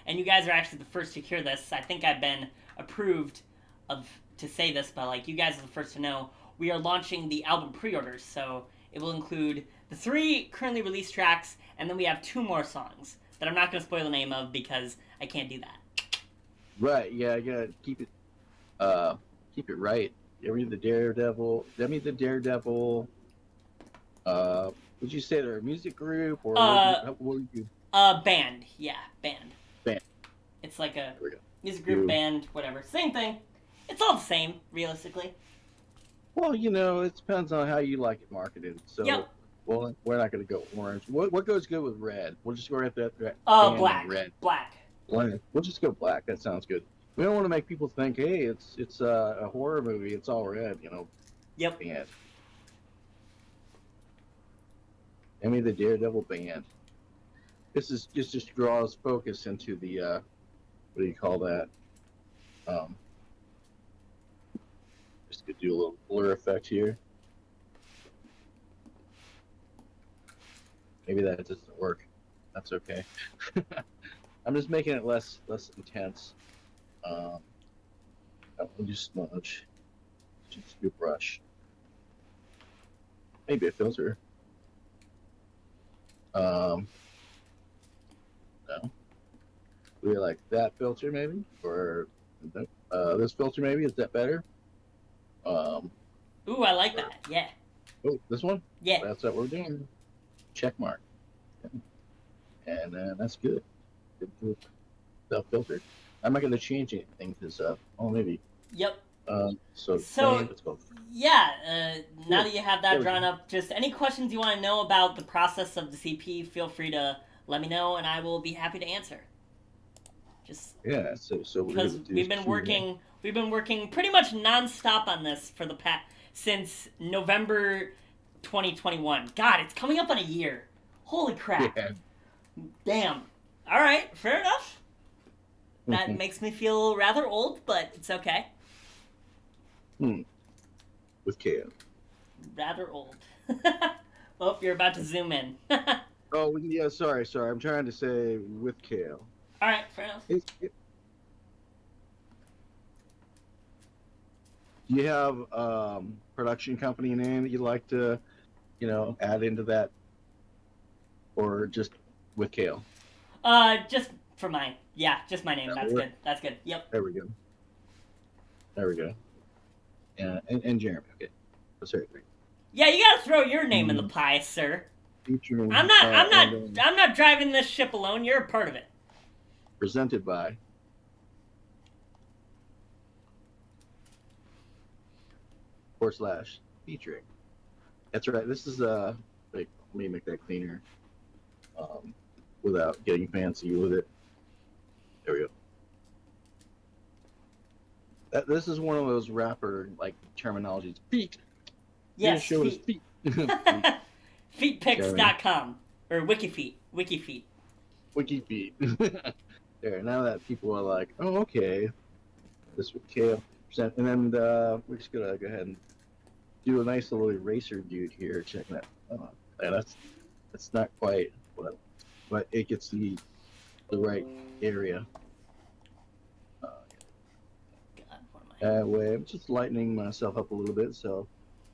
and you guys are actually the first to hear this. I think I've been approved to say this, but like you guys are the first to know. We are launching the album pre-orders, so it will include the 3 currently released tracks, and then we have 2 more songs that I'm not going to spoil the name of because I can't do that. Right. Yeah. I gotta keep it right. Demi the Daredevil. Would you say they're a music group or what would you? Band. Yeah, band. Band. It's like a There we go. music group, band, whatever. Same thing. It's all the same, realistically. Well, it depends on how you like it marketed. So, well, we're not going to go orange. What goes good with red? We'll just go right that. Black. Red. Black. We'll just go black. That sounds good. We don't want to make people think, hey, it's a horror movie. It's all red, Yep. Band. The Daredevil band. This just draws focus into the what do you call that? Just could do a little blur effect here. Maybe that doesn't work. That's okay. I'm just making it less intense. I'll do smudge. Just do brush. Maybe a filter. No. Do we like that filter maybe, or this filter maybe? Is that better? Ooh, I like that. Yeah. Oh, this one? Yeah. That's what we're doing. Check mark. And that's good. Good self-filtered. I'm not going to change anything because, maybe. Yep. So let's go. Yeah, now that you have that There we drawn go. up, just any questions you want to know about the process of the CP, feel free to let me know, and I will be happy to answer. Just Yeah. So we're because gonna do we've been working pretty much nonstop on this for the since November 2021. God, it's coming up on a year. Holy crap! Yeah. Damn. All right, fair enough. That makes me feel rather old, but it's okay. With KO. Rather old. Oh, you're about to zoom in. Oh yeah, sorry. I'm trying to say with kale. All right, fair enough. It, do you have production company name that you'd like to, add into that, or just with kale? Just for mine. Yeah, just my name. That That's work? good. That's good. Yep. There we go. There we go. And Jeremy. Okay, that's right. Yeah, you gotta throw your name in the Mm, pie, sir. featuring I'm not. I'm not. and I'm not driving this ship alone. You're a part of it. presented by / featuring. That's right. This is like, let me make that cleaner, um, without getting fancy with it. There we go. This is one of those rapper like terminologies. Feet. Yes. Show his Feet. feet. Feetpics.com or WikiFeet. WikiFeet. Wiki feet. There. Now that people are like, oh, okay, this with kale percent, and then we're just gonna go ahead and do a nice little eraser dude here. Checking that. Yeah, that's not quite what, but it gets the right area. God, what am I? That way, I'm just lightening myself up a little bit, so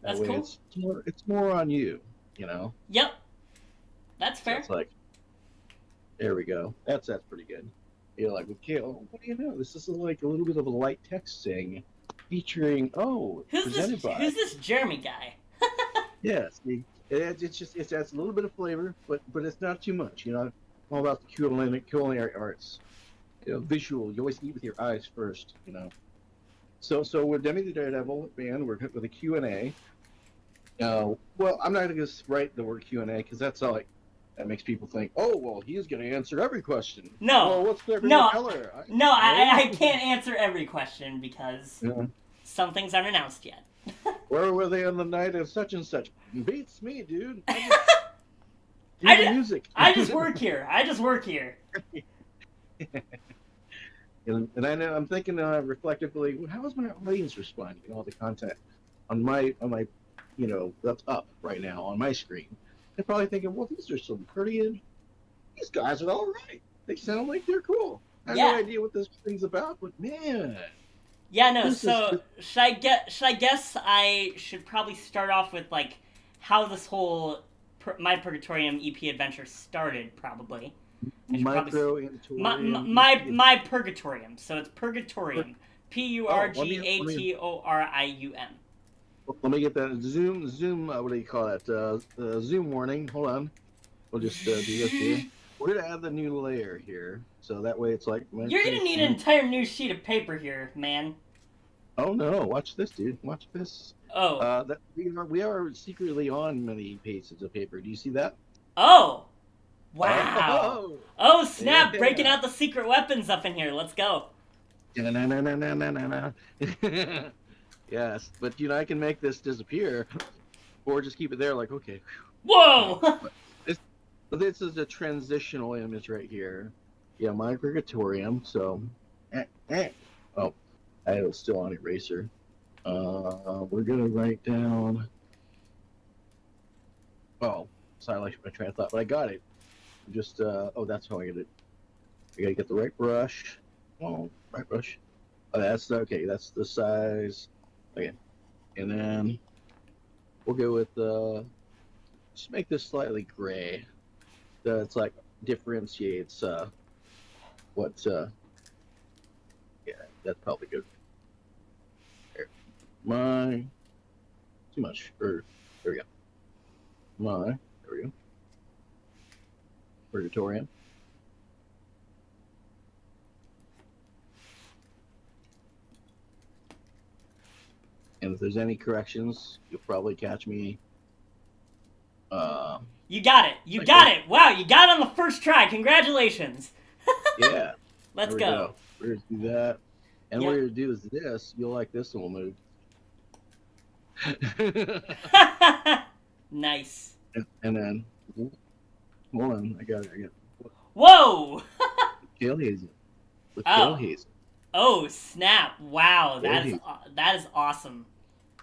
that That's way cool. it's more on you, Yep. That's So fair. it's like, there we go. That's pretty good. Like with kale, what do you know? This is like a little bit of a light text saying, featuring presented by. Who's this Jeremy guy? Yes, it adds a little bit of flavor, but it's not too much. All about the culinary arts. Visual. You always eat with your eyes first. So with Demi the Daredevil band, we're with a Q&A. Well, I'm not going to write the word Q&A because that's all that makes people think, oh, well, he's going to answer every question. No. Well, what's their favorite No. color? No, I can't answer every question because Yeah. some things aren't announced yet. Where were they on the night of such and such? Beats me, dude. Do I the ju- music. I just work here. And I know I'm thinking reflectively, how is my audience responding? All the content on my that's up right now on my screen. They're probably thinking, well, these are some these guys are all right. They sound like they're cool. I have Yeah. no idea what this thing's about, but man. Yeah, no. This So should I guess I should probably start off with like how this whole My Purgatorium EP adventure started. Probably. I should probably my Purgatorium. So it's Purgatorium. Purgatorium. Let me get that Zoom. What do you call that? Zoom warning. Hold on. We'll just do this here. We're gonna add the new layer here, so that way it's like. You're gonna need an entire new sheet of paper here, man. Oh no! Watch this, dude. Watch this. Oh. That we are secretly on many pages of paper. Do you see that? Oh. Wow. Oh, Oh snap! Yeah. Breaking out the secret weapons up in here. Let's go. Yes, but I can make this disappear, or just keep it there. Like, okay. Whoa. This is a transitional image right here. Yeah, my Purgatorium. So, oh, I was still on eraser. We're gonna write down. Oh, sorry, I lost my train of thought, but I got it. Just that's how I get it. I gotta get the right brush. Oh, right brush. Oh, that's okay. That's the size. Okay, and then we'll go with just make this slightly gray. It's like differentiates what. Yeah, that's probably good. There. Too much. There we go. There we go. Purgatorium. And if there's any corrections, you'll probably catch me. You got it. You got it. Wow, you got it on the first try. Congratulations. Yeah. Let's There we go. We're gonna do that. And Yep. what we're gonna do is this. You'll like this little move. Nice. And then, hold on, I got it. Whoa. Kale hazel. With Oh. kale hazel. Oh snap! Wow, Really? that is awesome.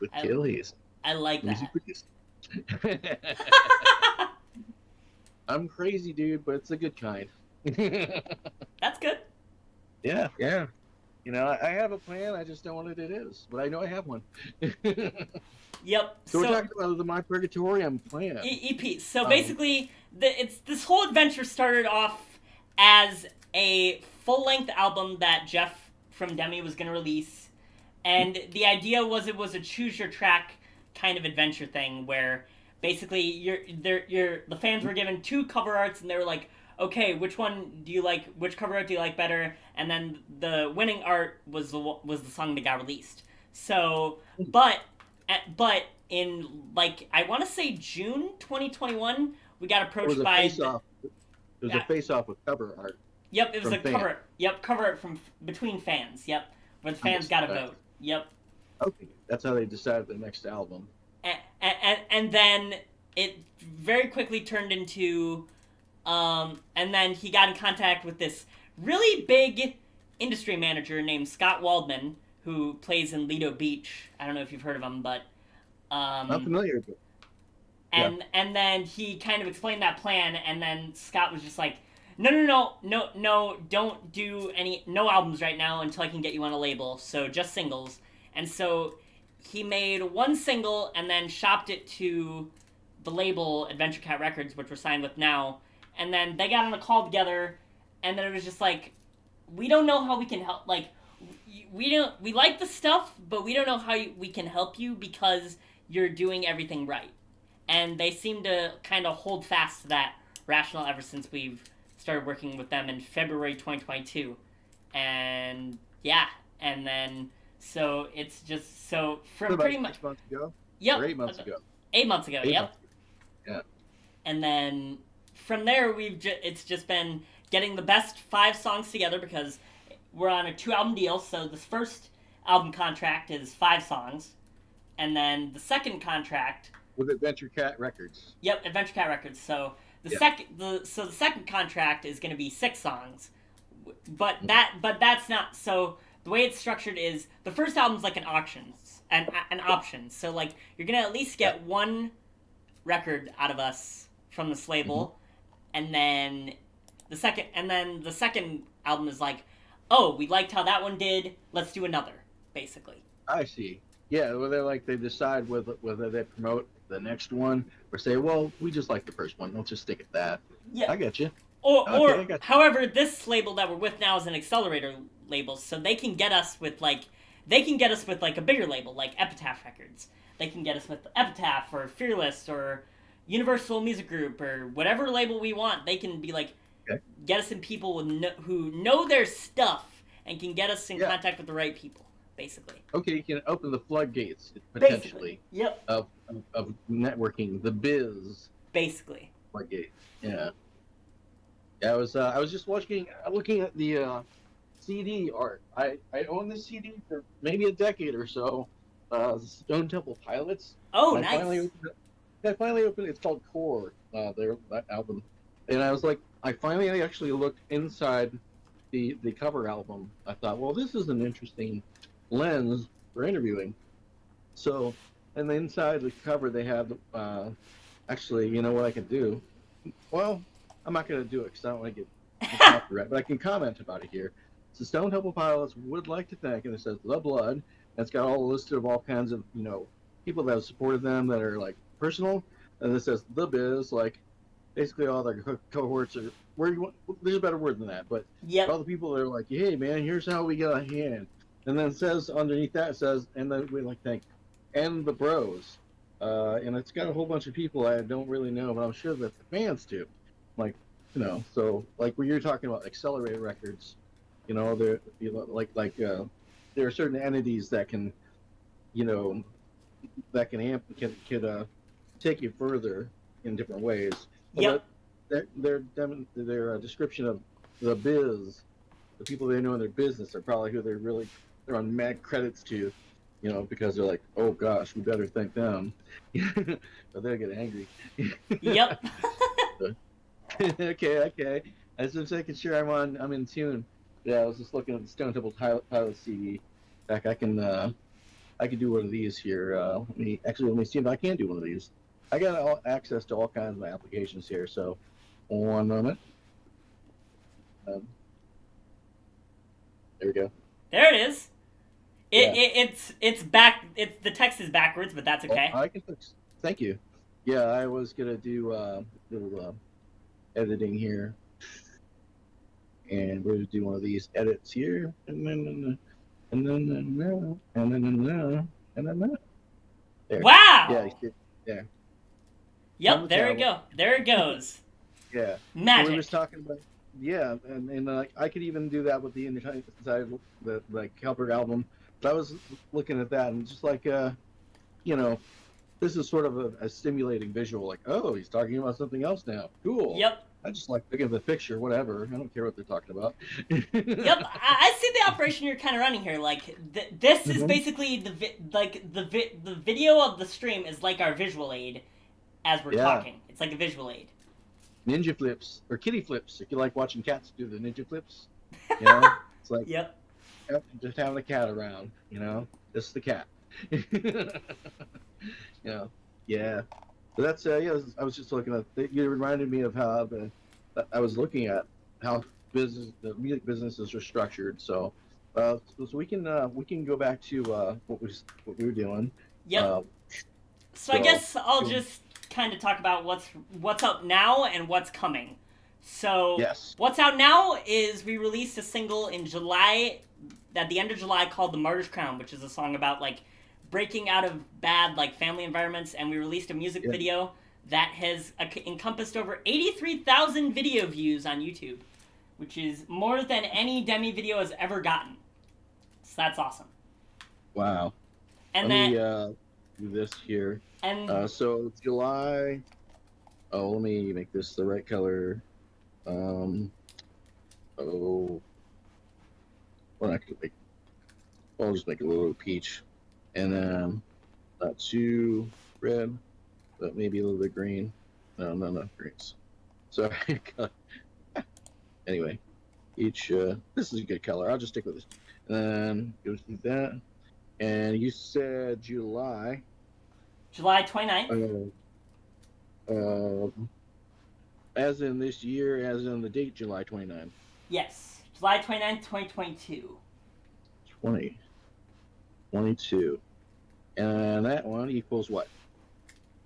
With kale hazel. I like Easy that. produce. I'm crazy, dude, but it's a good kind. That's good. Yeah, yeah. You know, I have a plan. I just don't know what it is, but I know I have one. Yep. So we're So talking about the My Purgatorium plan. EP. So Um, basically, it's this whole adventure started off as a full-length album that Jeff from Demi was going to release, and the idea was it was a choose your track kind of adventure thing where basically the fans were given two cover arts and they were like, okay, which one do you like? Which cover art do you like better? And then the winning art was the song that got released. So, but in like I want to say June 2021, we got it approached was a by face-off. It was a face-off with cover art yep, it was from a fans. cover. Yep, cover art from between fans. Yep, where the fans Nice. got a Nice. vote. Yep. Okay, that's how they decided the next album. And then it very quickly turned into and then he got in contact with this really big industry manager named Scott Waldman who plays in Lido Beach. I don't know if you've heard of him, but I'm familiar with it. and then he kind of explained that plan, and then Scott was just like, no, don't do no albums right now until I can get you on a label, so just singles. And so he made one single and then shopped it to the label Adventure Cat Records, which we're signed with now, and then they got on a call together, and then it was just like, we don't know how we can help, like, we like the stuff, but we don't know how we can help you because you're doing everything right. And they seem to kind of hold fast to that rationale ever since we've started working with them in February 2022. And yeah, and then so it's just so from About pretty much 6 months ago, yep, or 8 months ago. 8 months ago, 8 yep. months ago. Yeah. And then from there it's just been getting the best 5 songs together because we're on a 2-album deal. So this first album contract is 5 songs, and then the second contract With Adventure Cat Records. yep, Adventure Cat Records. So the second contract is going to be 6 songs, but that's not so. The way it's structured is the first album's like an an option. So like you're gonna at least get one record out of us from this label, and then the second album is like, oh, we liked how that one did. Let's do another, basically. I see. Yeah, well, they decide whether they promote the next one or say, well, we just like the first one. Let's just stick at that. Yeah. I get you. Or I got you. however, this label that we're with now is an accelerator label, so they can get us with like a bigger label like Epitaph Records. They can get us with Epitaph or Fearless or Universal Music Group or whatever label we want. They can be like get us in people who know their stuff and can get us in contact with the right people, basically. Okay, you can open the floodgates potentially. Basically. Yep. Of networking, the biz. Basically. Floodgate. Yeah. Yeah, I was just looking at the CD art. I own this CD for maybe a decade or so. Stone Temple Pilots. Oh, And nice. I finally opened it. It's called Core. That album, and I was like, I finally actually looked inside the cover album. I thought, well, this is an interesting lens for interviewing. So, and then inside the cover they have actually, you know what I can do? Well, I'm not going to do it because I don't want to get copyright, but I can comment about it here. So Stone Temple Pilots would like to thank, and it says The Blood, and it's got all listed of all kinds of, people that have supported them that are like personal, and it says The Biz, like basically all their cohorts are, there's a better word than that, but all the people that are like, hey man, here's how we get a hand. And then it says underneath that, it says, and then we like thank, and the bros. And it's got a whole bunch of people I don't really know, but I'm sure that the fans do. Like, so like when you're talking about Accelerator Records, they're there are certain entities that can, that can take you further in different ways. Yep. But their description of the biz, the people they know in their business are probably who they're on mad credits to, because they're like, oh gosh, we better thank them, or they'll get angry. Yep. Okay. I was just making sure I'm in tune. Yeah, I was just looking at the Stone Temple Pilot CD. In fact, I can do one of these here. Let me see if I can do one of these. I got access to all kinds of my applications here, so One moment. Um, there we go. There it is. Yeah. It's back. It's the text is backwards, but that's Oh, okay. I can fix. Thank you. Yeah, I was gonna do little editing here, and we're gonna do one of these edits here, and then there. Wow. Yeah, there. Yep. There we go. There it goes. Yeah. Magic. So we was talking about and I could even do that with the inside of the like Kelper album. But I was looking at that and just like you know, this is sort of a stimulating visual. Like, oh, he's talking about something else now. Cool. Yep. I just like looking at the picture, whatever. I don't care what they're talking about. Yep. I see the operation you're kind of running here. Like this is Mhm. basically the video of the stream is like our visual aid as we're Yeah. talking. It's like a visual aid. Ninja flips or kitty flips. If you like watching cats do the ninja flips, you know, it's like Yep. just having a cat around. You know, this is the cat. You know, yeah. But that's yeah. I was just looking at. You reminded me of how I was looking at how the music businesses are structured. So, so we can go back to what we were doing. Yep. So I guess I'll just kind of talk about what's up now and what's coming. So Yes. what's out now is we released a single in July, at the end of July, called "The Martyr's Crown," which is a song about like breaking out of bad like family environments, and we released a music video that has encompassed over 83,000 video views on YouTube, which is more than any Demi video has ever gotten. So that's awesome. Wow. And Let then me do this here. and So July. Oh, let me make this the right color. Oh, well, I'll just make it a little peach, and then not too red, but maybe a little bit green. No, not greens. Sorry. Anyway, this is a good color. I'll just stick with this. And then go through that. And you said July. July 29th. As in this year, as in the date, July 29. Yes. July 29th, 2022. 2022. And that one equals what?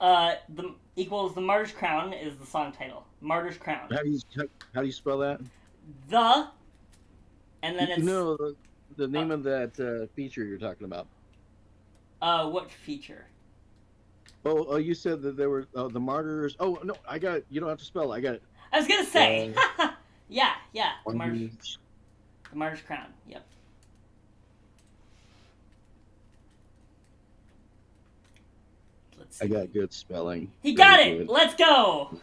The equals "The Martyr's Crown" is the song title. Martyr's Crown. How do you spell that? The, and then it's the name of that feature you're talking about. what feature? Oh, you said that there were the martyrs. Oh no, I got it. You don't have to spell it. I got it. I was gonna say. Yeah. The Martyr's Crown. Yep. Let's see. I got good spelling. He Very got it. good. Let's go.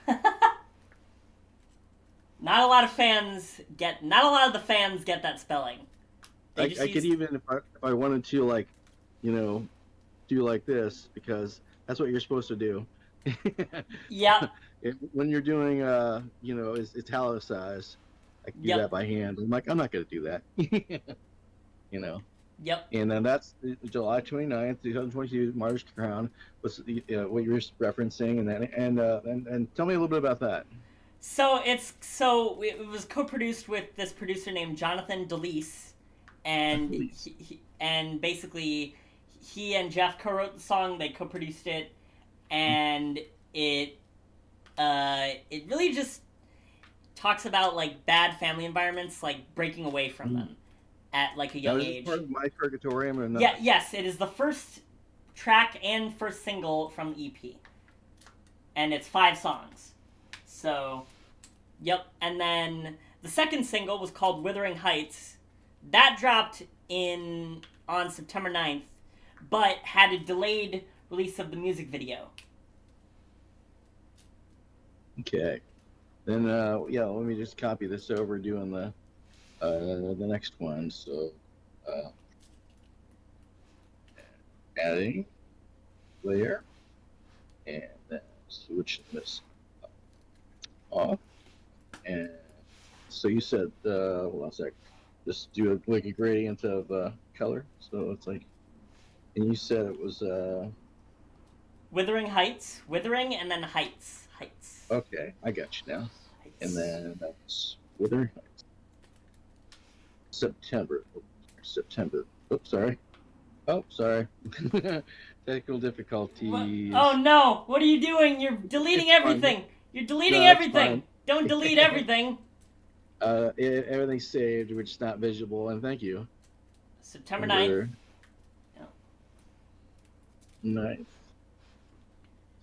Not a lot of the fans get that spelling. I could even if I wanted to like, do like this because that's what you're supposed to do. Yep. When you're doing is italicized, I can do that by hand. I'm like, I'm not gonna do that. Yep. And then that's July 29th, 2022, Martyr's Crown was what you were referencing, and tell me a little bit about that. So it was co-produced with this producer named Jonathan DeLeese, and and basically he and Jeff co-wrote the song. They co-produced it, and it really just talks about like bad family environments, like breaking away from them at like a young age. Part of My Purgatorium or not? Yeah, yes, it is the first track and first single from the EP, and it's 5 songs. So, yep. And then the second single was called "Withering Heights." That dropped on September 9th, but had a delayed release of the music video. Okay. Then let me just copy this over doing the next one. So adding layer and then switch this off. And so you said hold on a sec. Just do like a gradient of color. So it's like, and you said it was Withering Heights, Withering, and then Heights. Okay, I got you now. Heights. And then that's Wuthering Heights. September. Oops, sorry. Oh, sorry. Technical difficulties. Oh no! What are you doing? You're deleting It's fine. everything. You're deleting No, it's everything. fine. Don't delete everything. Everything's saved, which is not visible, and thank you. September 9th. Yeah. 9th,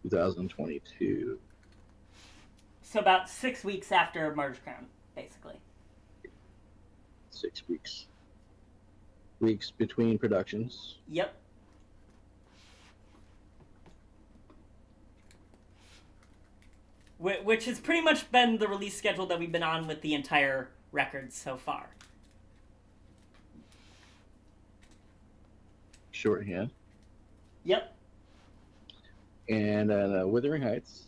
2022. So about 6 weeks after Martyrs Crown, basically. 6 weeks. Weeks between productions. Yep. Which has pretty much been the release schedule that we've been on with the entire record so far. Shorthand. Yep. And Wuthering Heights.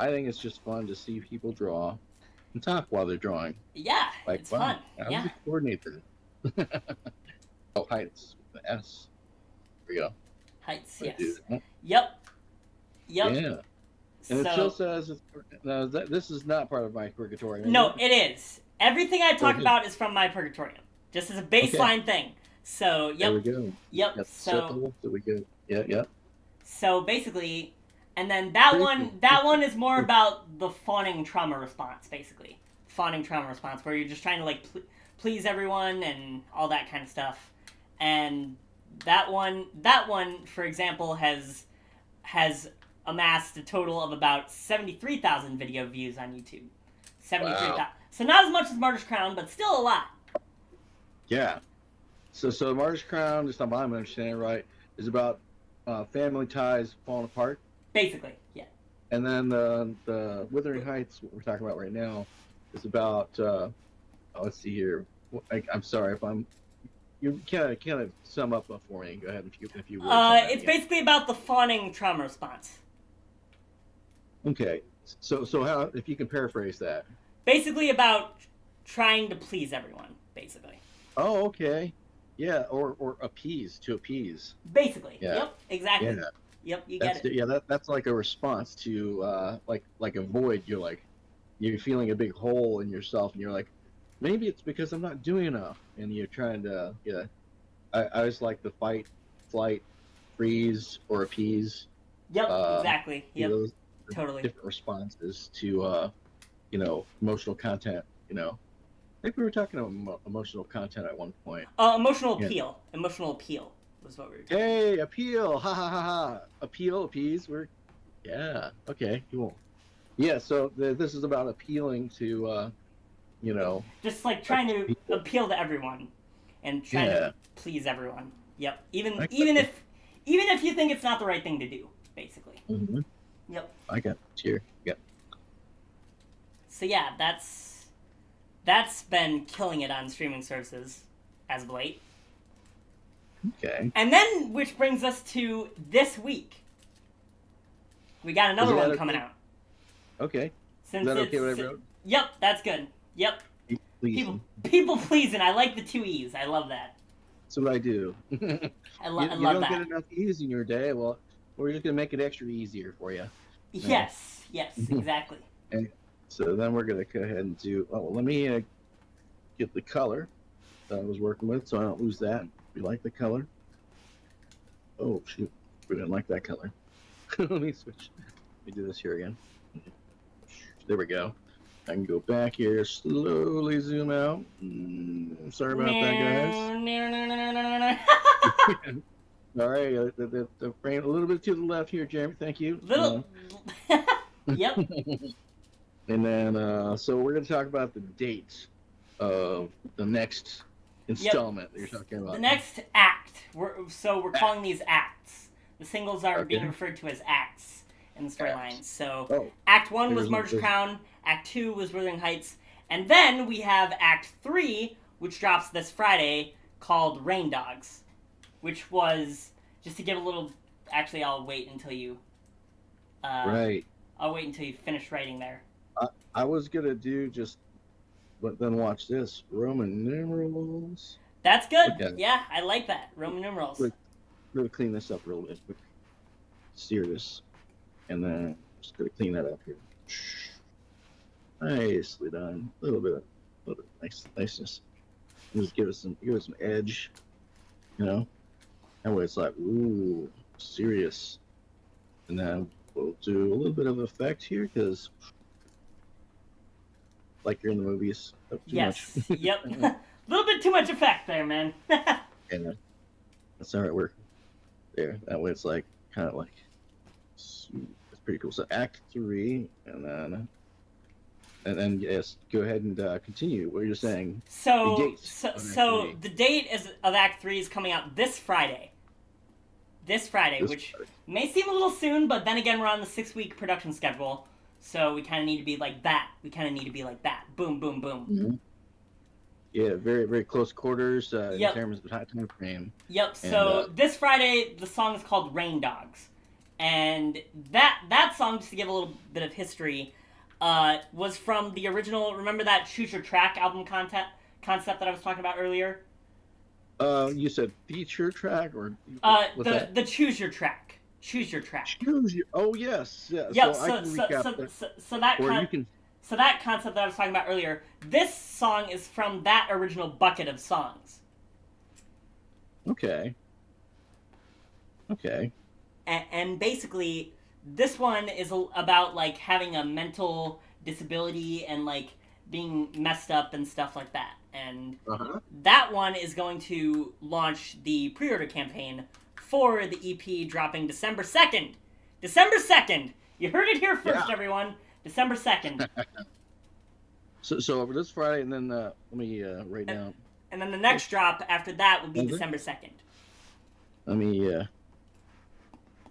I think it's just fun to see people draw and talk while they're drawing. Yeah, Like, it's wow, fun. How Yeah. does it coordinate that? Oh, Heights with the S. There we go. Heights, I yes. do that. Yep. Yep. Yeah. And it still says this is not part of my purgatory. No, it is. Everything I talk Okay. about is from my Purgatorium. Just as a baseline thing. So, There we yep. go. Yep. Got the So, circle, so we go. Yeah. so basically, and then that one is more about the fawning trauma response, basically. Fawning trauma response, where you're just trying to like please everyone and all that kind of stuff. And that one, for example, has amassed a total of about 73,000 video views on YouTube. 73,000. Wow. So not as much as Martyr's Crown, but still a lot. Yeah. So Martyrs Crown, just if I'm understanding it right, is about family ties falling apart. Basically, yeah. And then the Wuthering Heights, what we're talking about right now, is about. Let's see here. I'm sorry if I'm. You kind of sum up for me. Go ahead if you would. It's basically about the fawning trauma response. Okay. So how if you can paraphrase that? Basically about trying to please everyone. Basically. Oh, okay. Yeah, or appease. Basically. Yeah. Yep. Exactly. Yeah. Yep. You That's get it. yeah. That's like a response to like a void. You're feeling a big hole in yourself, and you're like, maybe it's because I'm not doing enough, and you're trying to I always like the fight, flight, freeze, or appease. Yep. Exactly. Yep. Those Totally. different responses to emotional content. I think we were talking about emotional content at one point. Emotional Yeah. appeal. Emotional appeal was what we were talking Hey, appeal! Ha ha ha ha! Appeal, appease. Okay, cool. Yeah, so this is about appealing to, Just like trying to people. appeal to everyone and trying Yeah. to please everyone. Yep. Even Exactly. if you think it's not the right thing to do, basically. Mm-hmm. Yep. I got it here. Yeah. So yeah, that's been killing it on streaming services as of late. Okay. And then, which brings us to this week. We got another that one okay? coming out. Okay. Since Is that it's, okay what I wrote? Yep, that's good. Yep. Please. People pleasing. I like the 2 E's. I love that. That's what I do. I you love don't that. get enough ease in your day. Well, we're just gonna make it extra easier for you. Yes, exactly. So then we're gonna go ahead and do. Oh, well, let me get the color that I was working with, so I don't lose that. We like the color. Oh shoot, we didn't like that color. Let me switch. Let me do this here again. There we go. I can go back here, slowly zoom out. Sorry about that, guys. All right, the frame a little bit to the left here, Jeremy. Thank you. Little. Yep. And then, so we're going to talk about the dates of the next installment that you're talking about. The next act. We're calling these acts. The singles are being Okay. referred to as acts in the storyline. So Oh, Act 1 was there's- Martyrs there's- Crown. Act 2 was Wuthering Heights. And then we have Act 3, which drops this Friday, called Rain Dogs. Which was, just to give a little... Actually, I'll wait until you... right. I'll wait until you finish writing there. I was going to do just, but then watch this. Roman numerals. That's good. Okay. Yeah, I like that. Roman numerals. We're gonna clean this up real bit. Sear this, and then just gonna clean that up here. Nicely done. A little bit of niceness. Just give it some edge, you know. That way it's like, ooh, serious. And then we'll do a little bit of effect here because, like you're in the movies. Too Yes. much. Yep. A little bit too much effect there, man. And that's all right. Work there. That way it's like kind of like it's pretty cool. So Act 3, and then yes, go ahead and continue what you're saying. So, The date so, of Act so 3. the date of Act 3 is coming out this Friday. This Friday, This which Friday. may seem a little soon, but then again, we're on the 6-week production schedule, so we kind of need to be like that. Boom, boom, boom. Mm-hmm. Yeah, very very close quarters Yep. in terms of time frame. Yep. And, So this Friday, the song is called "Rain Dogs," and that song, just to give a little bit of history, was from the original. Remember that "Choose Your Track" album concept that I was talking about earlier? You said feature track or The "Choose Your Track." Choose Your Track. Choose your. Oh yes, yeah. Yep. So I can recap that. So that Or you can. So that concept that I was talking about earlier, this song is from that original bucket of songs. Okay. Okay. And basically, this one is about like having a mental disability and like being messed up and stuff like that. And that one is going to launch the pre-order campaign for the EP dropping December 2nd. December 2nd! You heard it here first, everyone. December 2nd. So over this Friday, and then let me write down. And then the next drop after that will be December 2nd. Let me get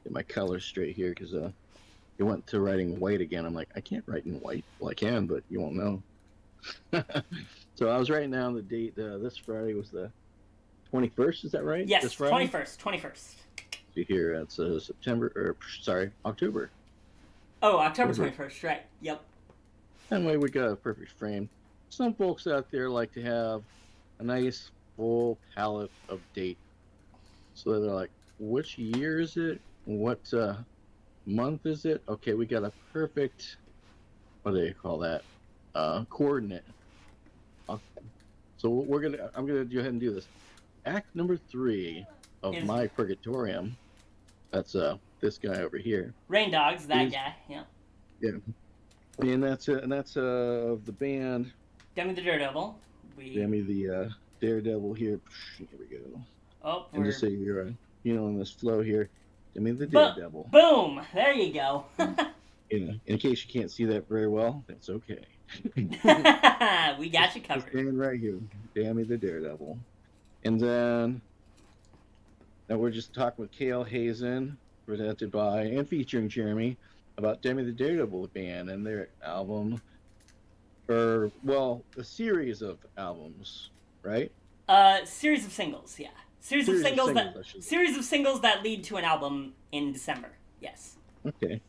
my colors straight here because you went to writing white again. I'm like, I can't write in white. Well, I can, but you won't know. So I was writing down the date. This Friday was the 21st. Is that right? Yes, this Friday? 21st. See here, it's October. Oh, October 21st, right. Yep. Anyway, we got a perfect frame. Some folks out there like to have a nice full palette of date. So they're like, which year is it? What month is it? Okay, we got a perfect, what do they call that? Coordinate. So I'm gonna go ahead and do this. Act number 3 of my Purgatorium. That's this guy over here. Rain Dogs, that guy. Yeah. Yeah. And that's of the band. Demi the Daredevil. Demi the Daredevil here. Here we go. Oh, and just so you're in this flow here. Demi the Daredevil. Boom! There you go. In case you can't see that very well, that's okay. We got you covered. Stand right here. Demi the Daredevil. And then now we're just talking with Kale Hazen, presented by and featuring Jeremy, about Demi the Daredevil band and their album, a series of albums, right? Series of singles, yeah. Series of singles that lead to an album in December. Yes. Okay.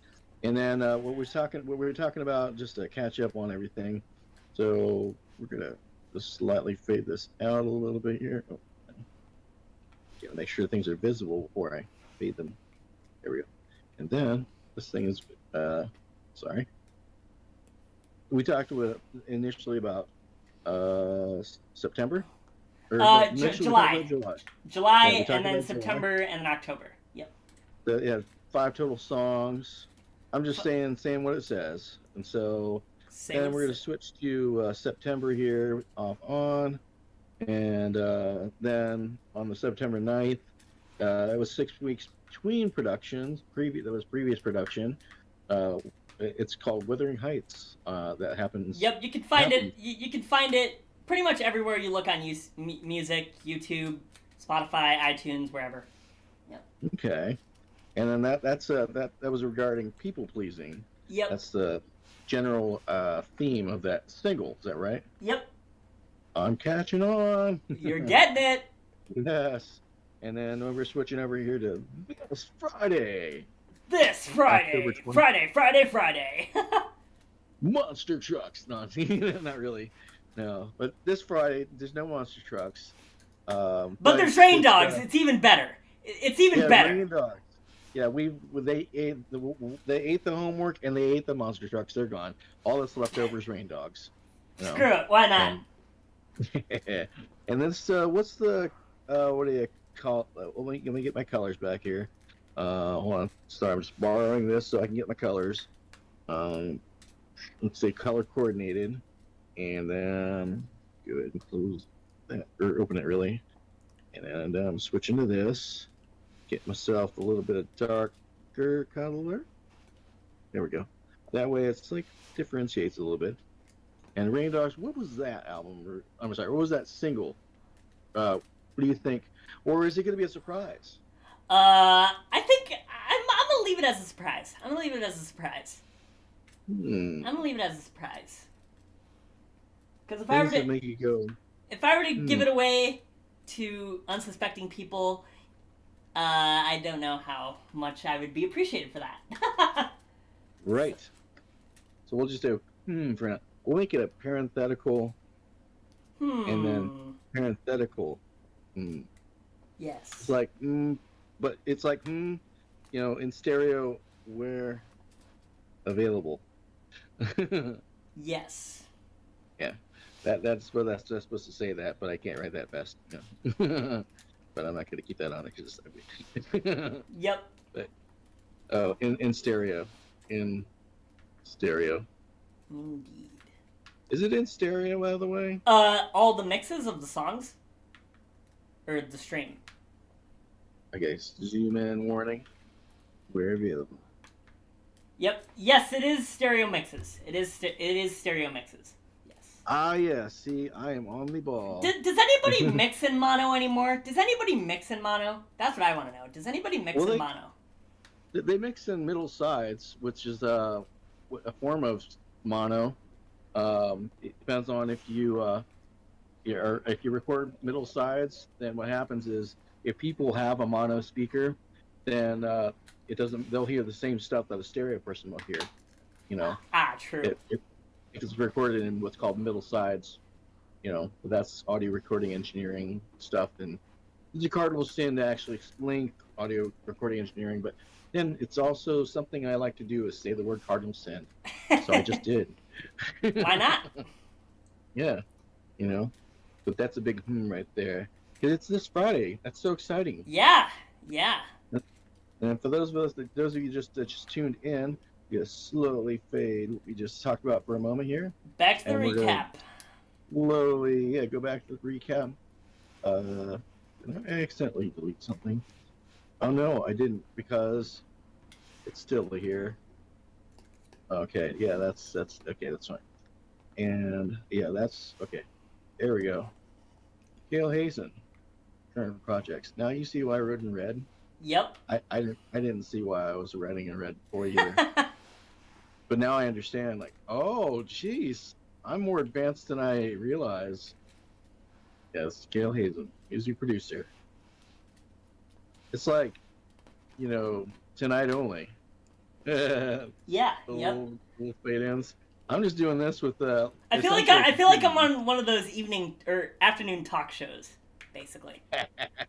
And then what we were talking about, just to catch up on everything. So we're gonna just slightly fade this out a little bit here. Oh, gotta make sure things are visible before I fade them. There we go. And then this thing is sorry. We talked initially about September? July. Yeah, and then September, and then October. Yep. 5 total songs. I'm just saying what it says. And so then we're going to switch to September here, off on. And then on the September 9th, it was 6 weeks between productions. That was previous production. It's called Wuthering Heights. That happens. Yep, you can find it. You can find it pretty much everywhere you look on music, YouTube, Spotify, iTunes, wherever. Yep. Okay. And then that was regarding people pleasing. Yep. That's the general theme of that single. Is that right? Yep. I'm catching on. You're getting it. Yes. And then we're switching over here to this Friday. Friday. Monster trucks. No, not really. No, but this Friday there's no monster trucks. But there's rain it's, dogs. It's even better. It's even yeah, better. rain dogs. Yeah, they ate the homework and they ate the monster trucks. They're gone. All that's left over is rain dogs. You know? Screw it. Why not? And this what's the what do you call? Let me get my colors back here. Hold on. Sorry, I'm just borrowing this so I can get my colors. Let's say color coordinated, and then go ahead and close that or open it really, and then I'm switching to this. Get myself a little bit of darker color. There we go. That way it's like differentiates a little bit. And Rain Dogs, what was that album? I'm sorry, what was that single? What do you think? Or is it going to be a surprise? I think I'm gonna leave it as a surprise. I'm gonna leave it as a surprise. Hmm. I'm gonna leave it as a surprise. Because if Things that make you go. I were to give it away to unsuspecting people, I don't know how much I would be appreciated for that. Right. So we'll just do for now. We'll make it a parenthetical and then parenthetical. Yes. It's like but it's like you know, in stereo where available. Yes. Yeah. That's supposed to say that, but I can't write that fast. No. But I'm not going to keep that on it because it's ugly. Yep. But, oh, in stereo. In stereo. Indeed. Is it in stereo, by the way? All the mixes of the songs? Or the stream? Okay, zoom in warning. Where available. Yep. Yes, it is stereo mixes. It is stereo mixes. Yes. Ah, yeah. See, I am on the ball. Does anybody mix in mono anymore? Does anybody mix in mono? That's what I want to know. Does anybody mix in mono? They mix in middle sides, which is a form of mono. It depends on if you if you record middle sides, then what happens is if people have a mono speaker, then it doesn't. They'll hear the same stuff that a stereo person will hear. You know. True. If it's recorded in what's called middle sides, you know, that's audio recording engineering stuff, and it's a cardinal sin to actually explain audio recording engineering, but then it's also something I like to do is say the word cardinal sin. So I just did. Why not? Yeah, you know, but that's a big right there. Because it's this Friday. That's so exciting. Yeah. And for those of you just tuned in, we just slowly fade what we just talked about for a moment here. Back to the recap. Slowly, go back to the recap. I accidentally delete something. Oh no, I didn't because it's still here. Okay, yeah, that's okay, that's fine. And yeah, that's okay. There we go. Gail Hazen, current projects. Now you see why I wrote in red. Yep. I didn't see why I was writing in red before either. But now I understand. Like, oh, jeez, I'm more advanced than I realize. Yes, Gail Hazen, music producer. It's like, you know, tonight only. Yeah. Yep. Little fade ins. I'm just doing this with I feel like I'm on one of those evening or afternoon talk shows, basically.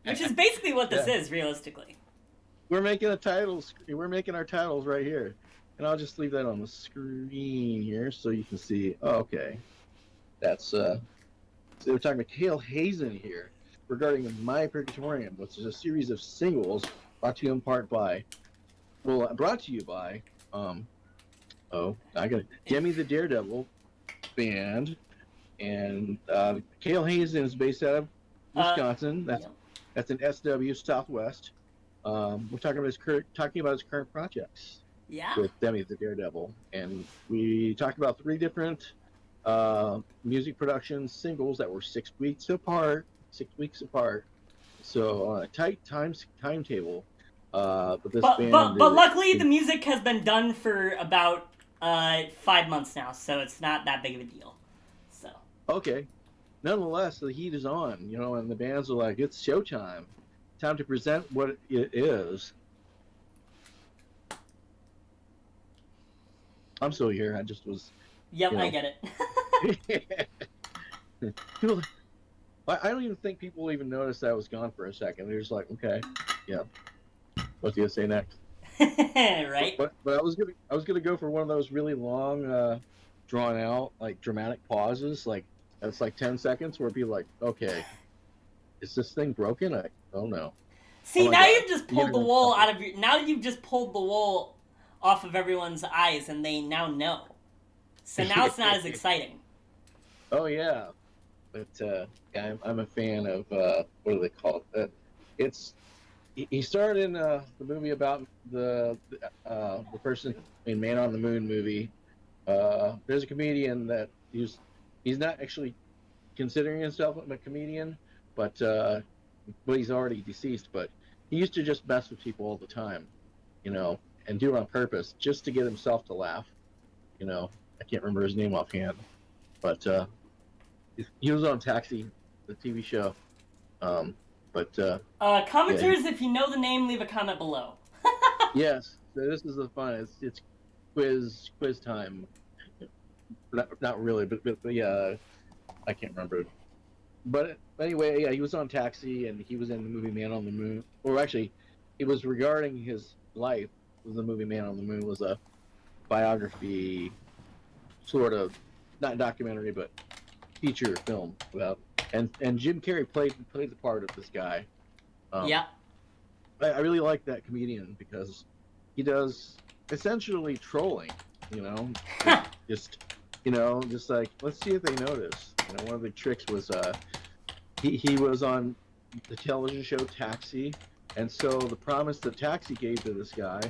Which is basically what this is, realistically. We're making a title. We're making our titles right here, and I'll just leave that on the screen here so you can see. Oh, okay, that's so we're talking about Gail Hazen here regarding My Purgatorium, which is a series of singles brought to you in part by, brought to you by, I got it. Demi the Daredevil band, and Gail Hazen is based out of Wisconsin. That's in SW Southwest. We're talking about his current projects. Yeah. With Demi the Daredevil, and we talked about 3 different music production singles that were 6 weeks apart. 6 weeks apart. So on a tight timetable. But luckily the music has been done for about 5 months now, so it's not that big of a deal. So. Okay. Nonetheless, the heat is on, you know, and the bands are like, it's showtime. Time to present what it is. I'm still here. I just was. Yep, I get it. People, I don't even think people even noticed that I was gone for a second. They're just like, okay, yeah, what's he gonna say next? Right? But I was gonna go for one of those really long, drawn out, like dramatic pauses, like that's like 10 seconds, where people are like, okay, is this thing broken? I don't know. Oh See, my now god, you've just the pulled the internet's wool something. out of your. Now you've just pulled the wool off of everyone's eyes, and they now know. So now it's not as exciting. Oh yeah, but yeah, I'm a fan of what do they call it? It's he starred in the movie about the person in Man on the Moon movie. There's a comedian that he's not actually considering himself a comedian, but he's already deceased. But he used to just mess with people all the time, you know, and do it on purpose just to get himself to laugh. You know, I can't remember his name offhand, but he was on Taxi, the TV show. Um, but yeah, Commenters, if you know the name, leave a comment below. yes. So this is the fun. It's quiz time. Not really, but yeah, I can't remember. But anyway, yeah, he was on Taxi, and he was in the movie Man on the Moon. Or actually, it was regarding his life. The movie Man on the Moon was a biography, sort of, not documentary, but feature film about. And Jim Carrey played the part of this guy. Um, Yeah. I really like that comedian because he does essentially trolling. You know, just just like, let's see if they notice. You know, one of the tricks was he was on the television show Taxi, and so the promise that Taxi gave to this guy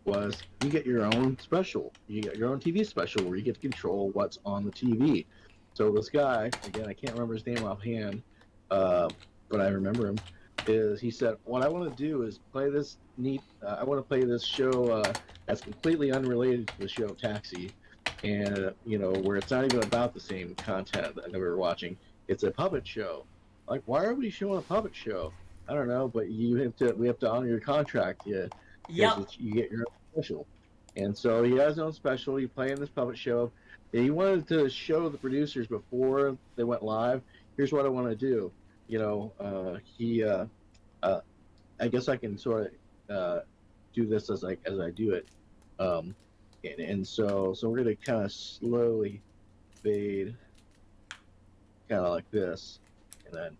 was you get your own special, you get your own TV special where you get to control what's on the TV. So this guy, again, I can't remember his name offhand, uh, but I remember him. Is he said, what I want to do is play this neat. I want to play this show that's completely unrelated to the show Taxi, and where it's not even about the same content that we were watching. It's a puppet show. Like, why are we showing a puppet show? I don't know, but we have to honor your contract, yeah, because Yep. you get your own special. And so he has his own special. You play in this puppet show. And he wanted to show the producers before they went live. Here's what I want to do. Uh, I guess I can sort of do this as I do it. Um, and so we're gonna kind of slowly fade, kind of like this, and then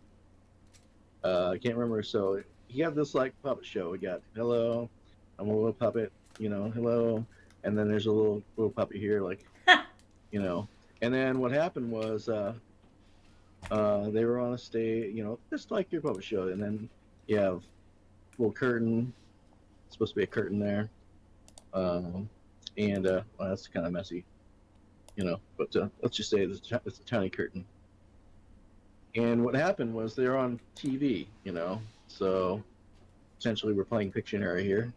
I can't remember. So he had this like puppet show. We got hello, I'm a little puppet, hello, and then there's a little puppet here, like and then what happened was they were on a stage, just like your puppet show, and then you have a little curtain. It's supposed to be a curtain there, and well, that's kind of messy, but let's just say it's a tiny curtain. And what happened was they're on TV, so essentially we're playing Pictionary here.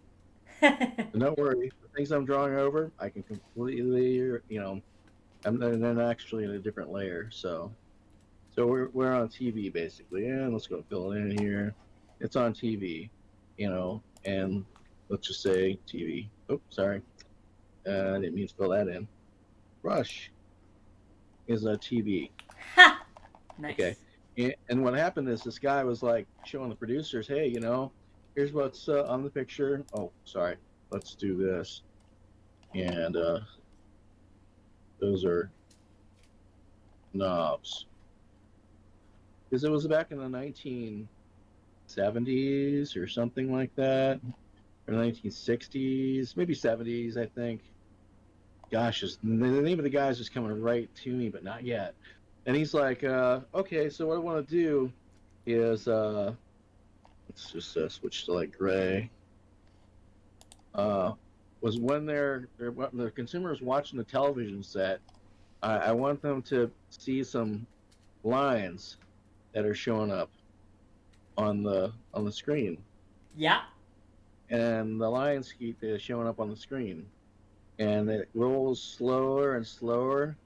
But don't worry, the things I'm drawing over, I can completely, and then actually in a different layer. So we're on TV basically, and let's go fill it in here. It's on TV, and let's just say TV. Oh, sorry, I didn't mean to fill that in. Rush is a TV. Ha! Nice. Okay. And what happened is this guy was like showing the producers, hey, here's what's on the picture. Oh, sorry. Let's do this. And those are knobs. Because it was back in the 1970s or something like that, or 1960s, maybe 70s, I think. Gosh, the name of the guy is just coming right to me, but not yet. And he's like, okay, so what I want to do is, let's just switch to like gray. Was when the consumers watching the television set, I want them to see some lines that are showing up on the screen, Yeah. and the lines keep showing up on the screen, and it rolls slower and slower.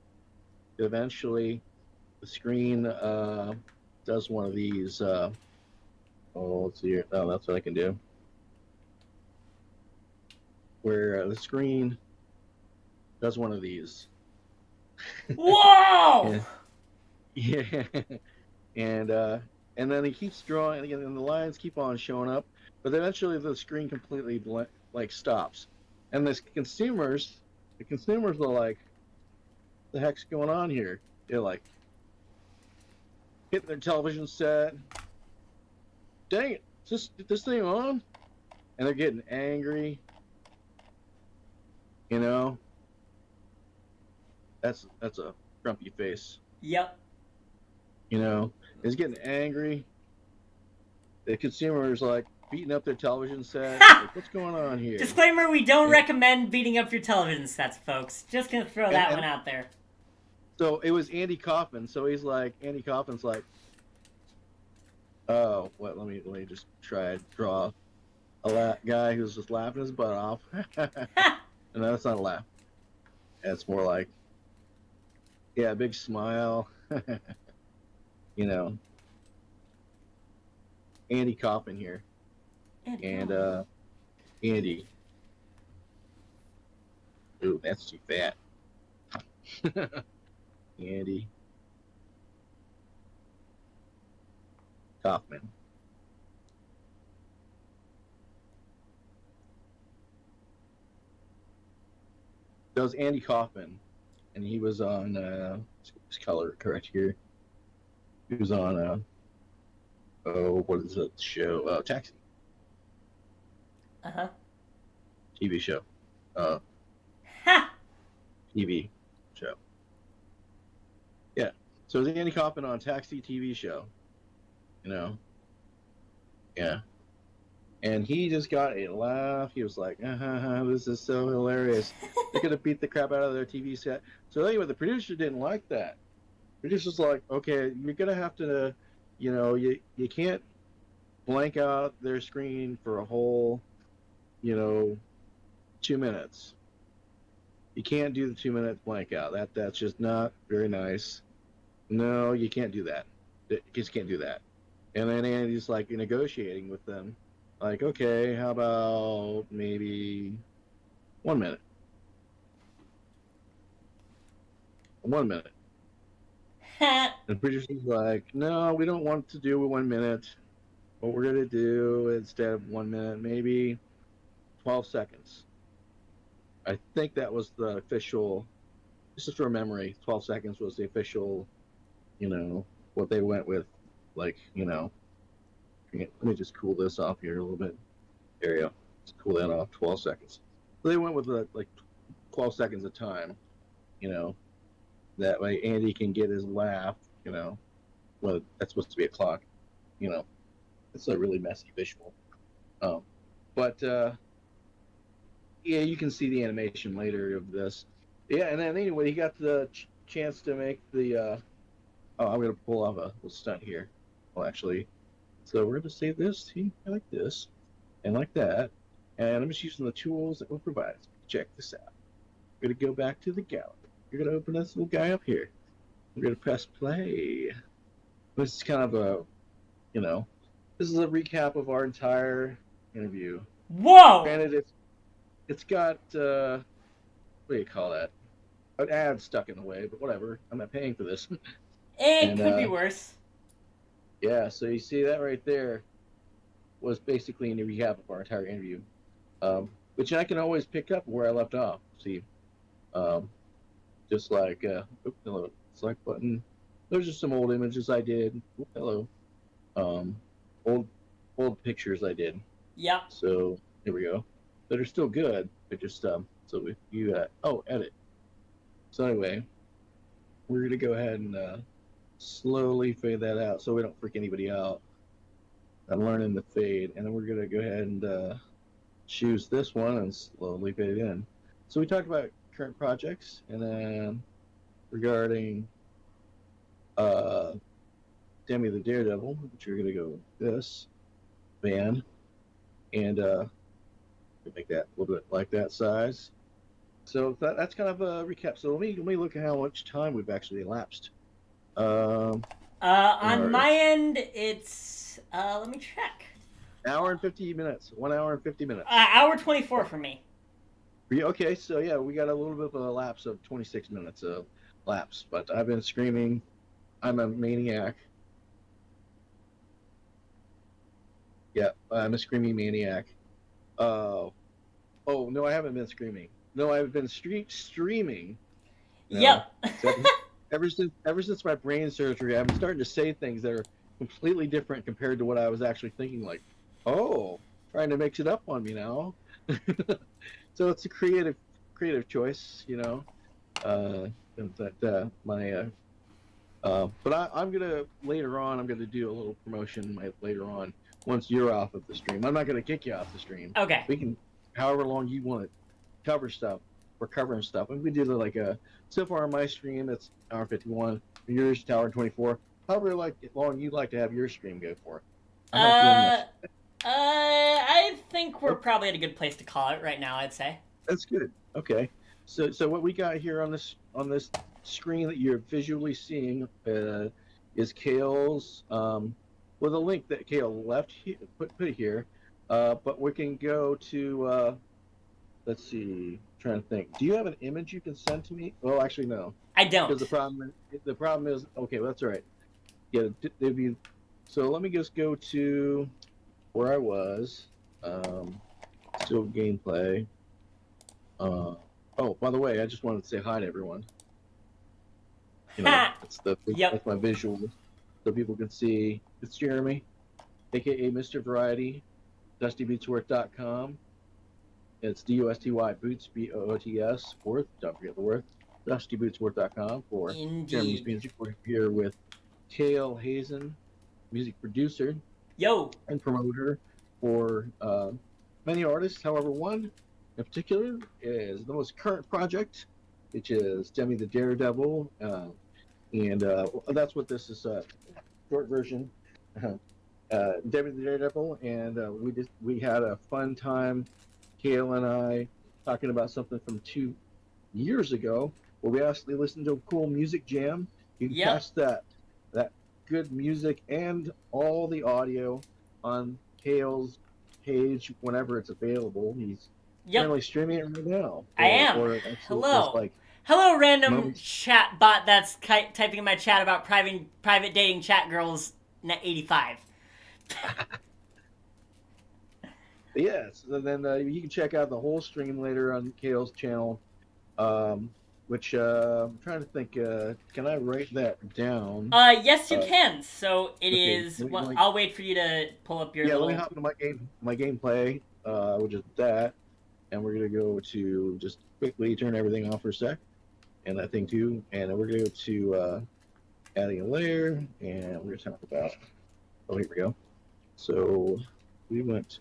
Eventually, the screen does one of these. Let's see here. Oh, that's what I can do. Where the screen does one of these. Whoa! Yeah. and then he keeps drawing, and the lines keep on showing up, but eventually the screen completely like stops, and the consumers are like, "The heck's going on here?" They're like hitting their television set. Dang it! Is this thing on? And they're getting angry. You know, that's a grumpy face. Yep. You know, he's getting angry. The consumer's like beating up their television set. Like, what's going on here? Disclaimer: we don't recommend beating up your television sets, folks. Just gonna throw that one out there. So it was Andy Kaufman. So Andy Kaufman's like, oh, what? Let me just try and draw a guy who's just laughing his butt off. And that's not a laugh. It's more like, yeah, a big smile. You know, Andy Kaufman here, and Andy. Ooh, that's too fat. Andy Kaufman. That was Andy Kaufman, and he was on his color correct here. He was on what is that show? Taxi. TV show. TV show. Yeah. So it was Andy Kaufman on Taxi TV show. You know. Yeah. And he just got a laugh. He was like, this is so hilarious. They're going to beat the crap out of their TV set. So anyway, the producer didn't like that. The producer's like, okay, you're going to have to, you can't blank out their screen for a whole, 2 minutes. You can't do the 2 minute blank out. That's just not very nice. No, you can't do that. You just can't do that. And then Andy's like negotiating with them. Like, okay, how about maybe 1 minute? 1 minute. And the producer's like, no, we don't want to do 1 minute. What we're going to do instead of 1 minute, maybe 12 seconds. I think that was the official, this is from memory, 12 seconds was the official, what they went with. Like, let me just cool this off here a little bit. There you go. Let's cool that off. 12 seconds. So they went with like 12 seconds of time. That way Andy can get his laugh. Well, that's supposed to be a clock. It's a really messy visual. But yeah, you can see the animation later of this. Yeah, and then anyway, he got the chance to make the. I'm gonna pull off a little stunt here. Well, actually. So we're going to save this like this and like that. And I'm just using the tools that we'll provide. Check this out. We're going to go back to the gallery. You're going to open this little guy up here. We're going to press play. This is kind of this is a recap of our entire interview. Whoa! Granted, it's got, what do you call that? An ad stuck in the way, but whatever. I'm not paying for this. It could be worse. Yeah, so you see that right there was basically a recap of our entire interview, which I can always pick up where I left off. See, just like hello, select button. Those are some old images I did. Hello, old pictures I did. Yep. So here we go. That are still good. But just so if you edit. So anyway, we're gonna go ahead and slowly fade that out so we don't freak anybody out. I'm learning the fade, and then we're going to go ahead and choose this one and slowly fade it in. So we talked about current projects, and then regarding Demi the Daredevil, which we're going to go with this band, and make that a little bit like that size. So that's kind of a recap. So let me look at how much time we've actually elapsed. On my end, it's let me check. Hour and 50 minutes. 1 hour and 50 minutes. Hour 24 for me. Okay, so yeah, we got a little bit of a lapse of 26 minutes of lapse, but I've been screaming, I'm a maniac, Yeah, I'm a screaming maniac. Uh, oh no, I haven't been screaming. No, I've been streaming. You know, Yep. so ever since my brain surgery, I've been starting to say things that are completely different compared to what I was actually thinking. Like, oh, trying to mix it up on me now. So it's a creative choice, you know. Uh, that my but I'm gonna later on. I'm gonna do a little promotion later on once you're off of the stream. I'm not gonna kick you off the stream. Okay. We can, however long you want to cover stuff. We're covering stuff, and we did like a so far on my stream it's hour 51. Yours hour 24. However long you'd like to have your stream go for. I'm not doing much. Uh, I think we're Oh, probably at a good place to call it right now. I'd say. that's good. Okay. So what we got here on this screen that you're visually seeing is Kale's with a link that Kale left here, put here. But we can go to let's see. Trying to think. Do you have an image you can send to me? Well, actually no, I because don't. the problem is okay. Well, that's all right. Yeah, they'd be. So let me just go to where I was. Still gameplay. Oh, by the way, I just wanted to say hi to everyone. You know, Ha! Yep. that's my visual, so people can see. It's Jeremy, aka Mr. Variety, DustyBootsWorth.com. It's DUSTY Boots BOOTS Worth. Don't forget the word. DustyBootsWorth.com for Jeremy's Indeed. music. We're here with Kale Hazen, music producer Yo. and promoter for many artists. However, one in particular is the most current project, which is Demi the Daredevil, and that's what this is. Short version. Demi the Daredevil, and we had a fun time, Kale and I, talking about something from 2 years ago, where we actually listened to a cool music jam. You can Yep. catch that good music and all the audio on Kale's page whenever it's available. He's Yep. currently streaming it right now. I am. Or actually Hello. just like Hello, random moments. chat bot that's typing in my chat about private dating chat girls. Net 85. Yes, and then you can check out the whole stream later on Kale's channel, which I'm trying to think. Can I write that down? Yes, you Uh, can. So it okay, is. let me- Well, let me- I'll wait for you to pull up your Yeah, little. let me hop into my gameplay, which is that, and we're gonna go to just quickly turn everything off for a sec, and that thing too, and then we're gonna go to adding a layer, and we're gonna talk about. Oh, here we go. So we went.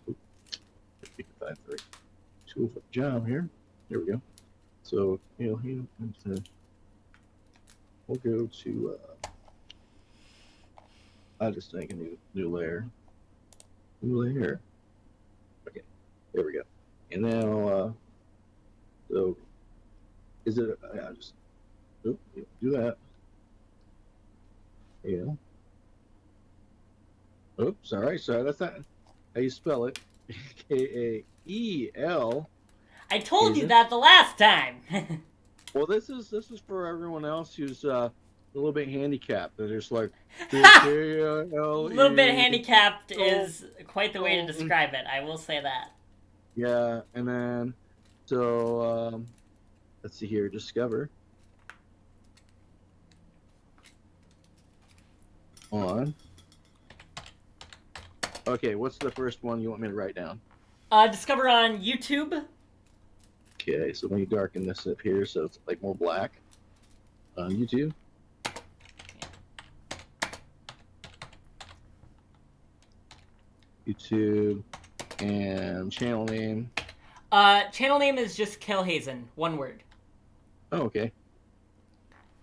Tool for the job here. There we go. So we'll go to. I'll just make a new layer. New layer. Okay, there we go. And now, so is it? I just do that. Yeah. Oops, sorry, that's not how you spell it. Kael. I told Is you it? that the last time. Well, this is for everyone else who's a little bit handicapped. They're just like A K-A-L-E. little bit handicapped is quite the way to Oh. describe it. I will say that. Yeah, and then so let's see here. Discover on. Okay, what's the first one you want me to write down? Discover on YouTube. Okay, so let me darken this up here so it's like more black. YouTube. YouTube and channel name. Channel name is just Kilhazen, one word. Oh, okay.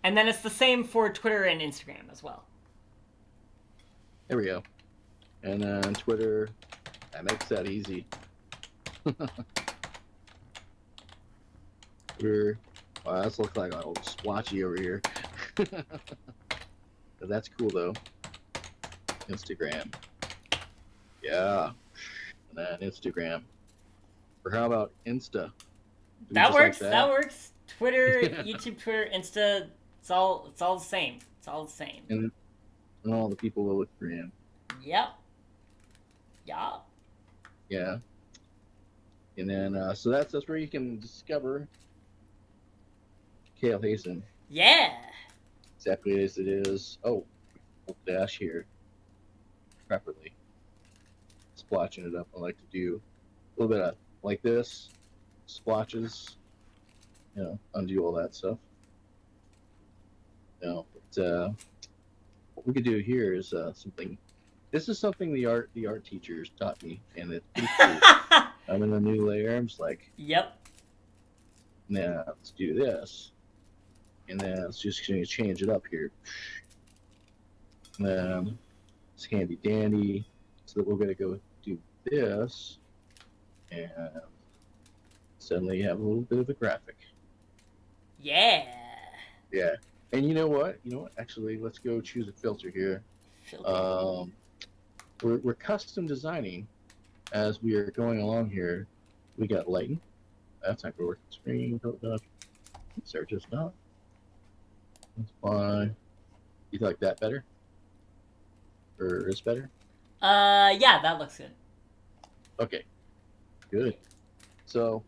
And then it's the same for Twitter and Instagram as well. There we go. And then Twitter. That makes that easy. Twitter. Wow, this looks like a little splotchy over here. But that's cool though. Instagram. Yeah. And then Instagram. Or how about Insta? Do we That just like works. That works. Twitter, YouTube, Twitter, Insta. It's all the same. It's all the same. And all the people will look for him. Yep. Yeah. Yeah. And then, so that's where you can discover Kale Hazen Yeah. exactly as it is. Oh, we'll dash here properly. Splotching it up. I like to do a little bit of like this, splotches, undo all that stuff. But what we could do here is something. This is something the art teachers taught me, and it's pretty cool. I'm in a new layer. I'm just like, Yep. now let's do this, and then it's just going to change it up here. And then it's handy dandy. So that we're going to go do this, and suddenly you have a little bit of a graphic. Yeah. Yeah. And you know what? Actually, let's go choose a filter here. Filter. We're custom designing as we are going along here. We got lighting. That's not going to work. Screen. Sorry, just not. That's fine. You like that better? Or is better? Yeah, that looks good. Okay. Good. So,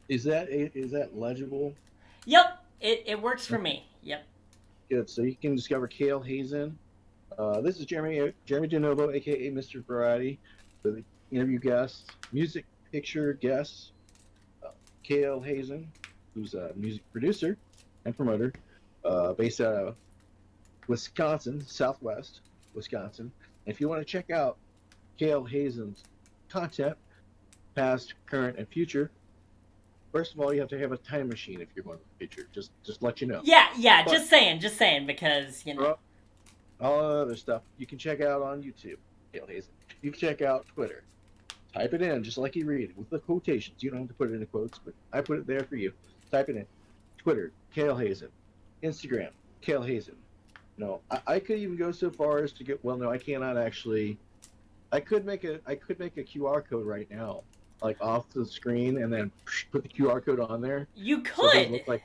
is that legible? Yep. It works for me. Yep. Good. So you can discover Kale Hazen. This is Jeremy DeNovo, aka Mr. Variety, the interview guest, music picture guest, Kale Hazen, who's a music producer and promoter, based out of Wisconsin, Southwest Wisconsin. And if you want to check out Kale Hazen's content, past, current, and future, first of all, you have to have a time machine if you're going to the future. Just let you know. Yeah. But- just saying, because all other stuff you can check out on YouTube. Kale Hazen. You can check out Twitter. Type it in just like you read it with the quotations. You don't have to put it in quotes, but I put it there for you. Type it in. Twitter, Kale Hazen. Instagram, Kale Hazen. No, I could even go so far as to get. Well, no, I cannot actually. I could make a QR code right now, like off the screen, and then put the QR code on there. You So it doesn't could, look like.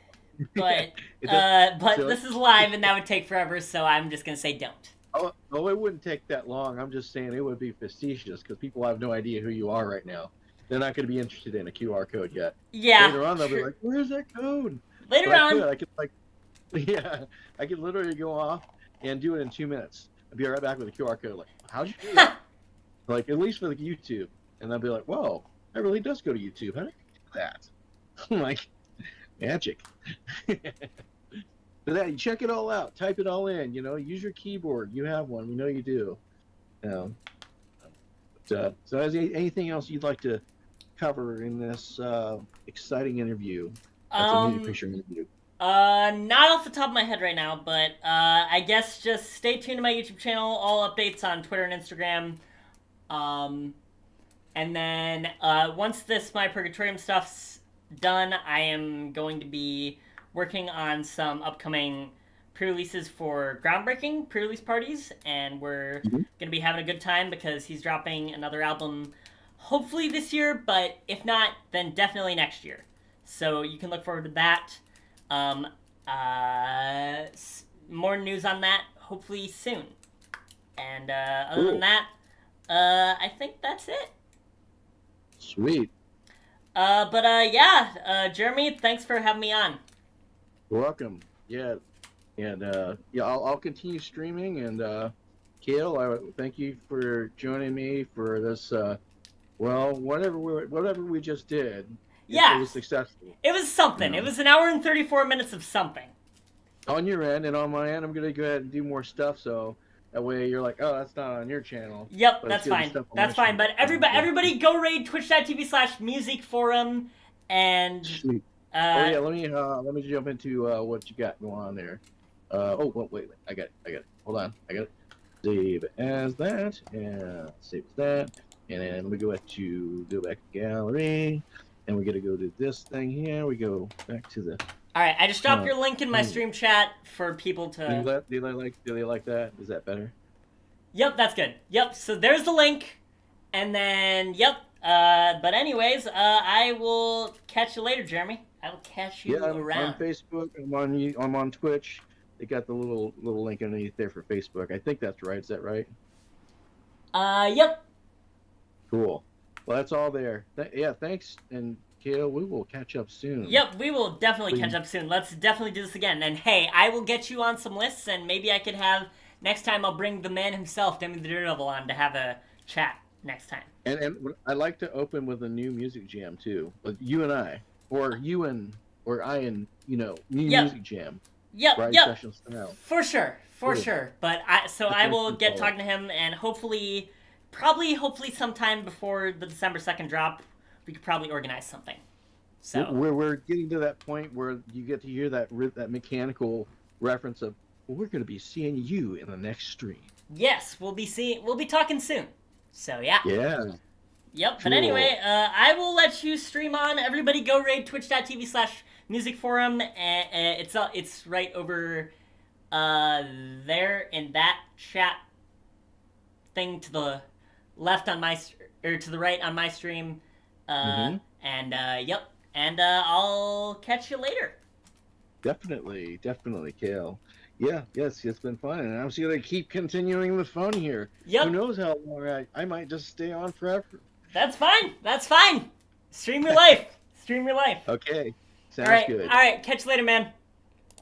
but It does- but so- this is live and that would take forever, so I'm just gonna say don't. Oh, it wouldn't take that long. I'm just saying it would be facetious because people have no idea who you are right now. They're not going to be interested in a QR code yet. Yeah. Later on, they'll be true. like, "Where's that code?" Later But on. I could yeah, I could literally go off and do it in 2 minutes. I'd be right back with a QR code. Like, how'd you do that? Like, at least for the YouTube, and they'll be like, "Whoa, that really does go to YouTube. How did you do that?" I'm like, magic. But that, you check it all out, type it all in. Use your keyboard. You have one. We know you do. So, is there anything else you'd like to cover in this exciting interview? That's a music picture interview. Not off the top of my head right now, but I guess just stay tuned to my YouTube channel. All updates on Twitter and Instagram. And then once this My Purgatorium stuff's done, I am going to be working on some upcoming pre-releases for Groundbreaking pre-release parties, and we're gonna be having a good time because he's dropping another album hopefully this year, but if not, then definitely next year. So you can look forward to that. More news on that hopefully soon. And other than that, I think that's it. Sweet. Jeremy, thanks for having me on. You're welcome. Yeah, and I'll continue streaming. And Kale, I thank you for joining me for this. Whatever we just did. Yeah. It was successful. It was something. It was an hour and 34 minutes of something. On your end and on my end, I'm gonna go ahead and do more stuff. So that way you're like, oh, that's not on your channel. Yep, But that's it's good fine. stuff on That's my fine. But channel. everybody go raid twitch.tv/musicforum and Sweet. Let me jump into what you got going on there. Wait, I got it. Hold on, I got it. Save as that, and save as that, and then let me go back to gallery, and we're gonna go to this thing here. We go back to the. All right, I just dropped your link in my stream chat for people to. Do they like that? Is that better? Yep, that's good. Yep, so there's the link, and then but anyways, I will catch you later, Jeremy. I will catch you around. On Facebook. I'm on Twitch. They got the little link underneath there for Facebook. I think that's right. Is that right? Yep. Cool. Well, that's all there. Yeah, thanks, and Kale, we will catch up soon. Yep, we will definitely catch Please. up soon. Let's definitely do this again. And hey, I will get you on some lists, and maybe I could have next time. I'll bring the man himself, Demi the Daredevil, on to have a chat next time. And I like to open with a new music jam too, like you and I, or you and or I and new Yep. music jam, Yep, right? yep, Session style. for sure, for Cool. sure. But I will Thank you, get Paul. talking to him, and hopefully sometime before the December 2nd drop, we could probably organize something. So We're getting to that point where you get to hear that mechanical reference of, well, we're going to be seeing you in the next stream. yes, we'll be talking soon. So yeah. Yeah. Yep. But Cool. anyway, I will let you stream on. Everybody, go raid twitch.tv/musicforum. It's right over there in that chat thing to the left on my or to the right on my stream. And yep. And I'll catch you later. Definitely, Kale. Yeah, yes, it's been fun, and I'm just gonna keep continuing the fun here. Yep. Who knows how long I might just stay on forever. That's fine. That's fine. Stream your life. Stream your life. Okay, sounds All right. good. All right. Catch you later, man.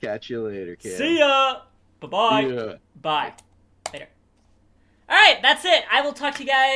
Catch you later, Kale. See ya. Bye-bye. Yeah. Bye. Later. All right. That's it. I will talk to you guys.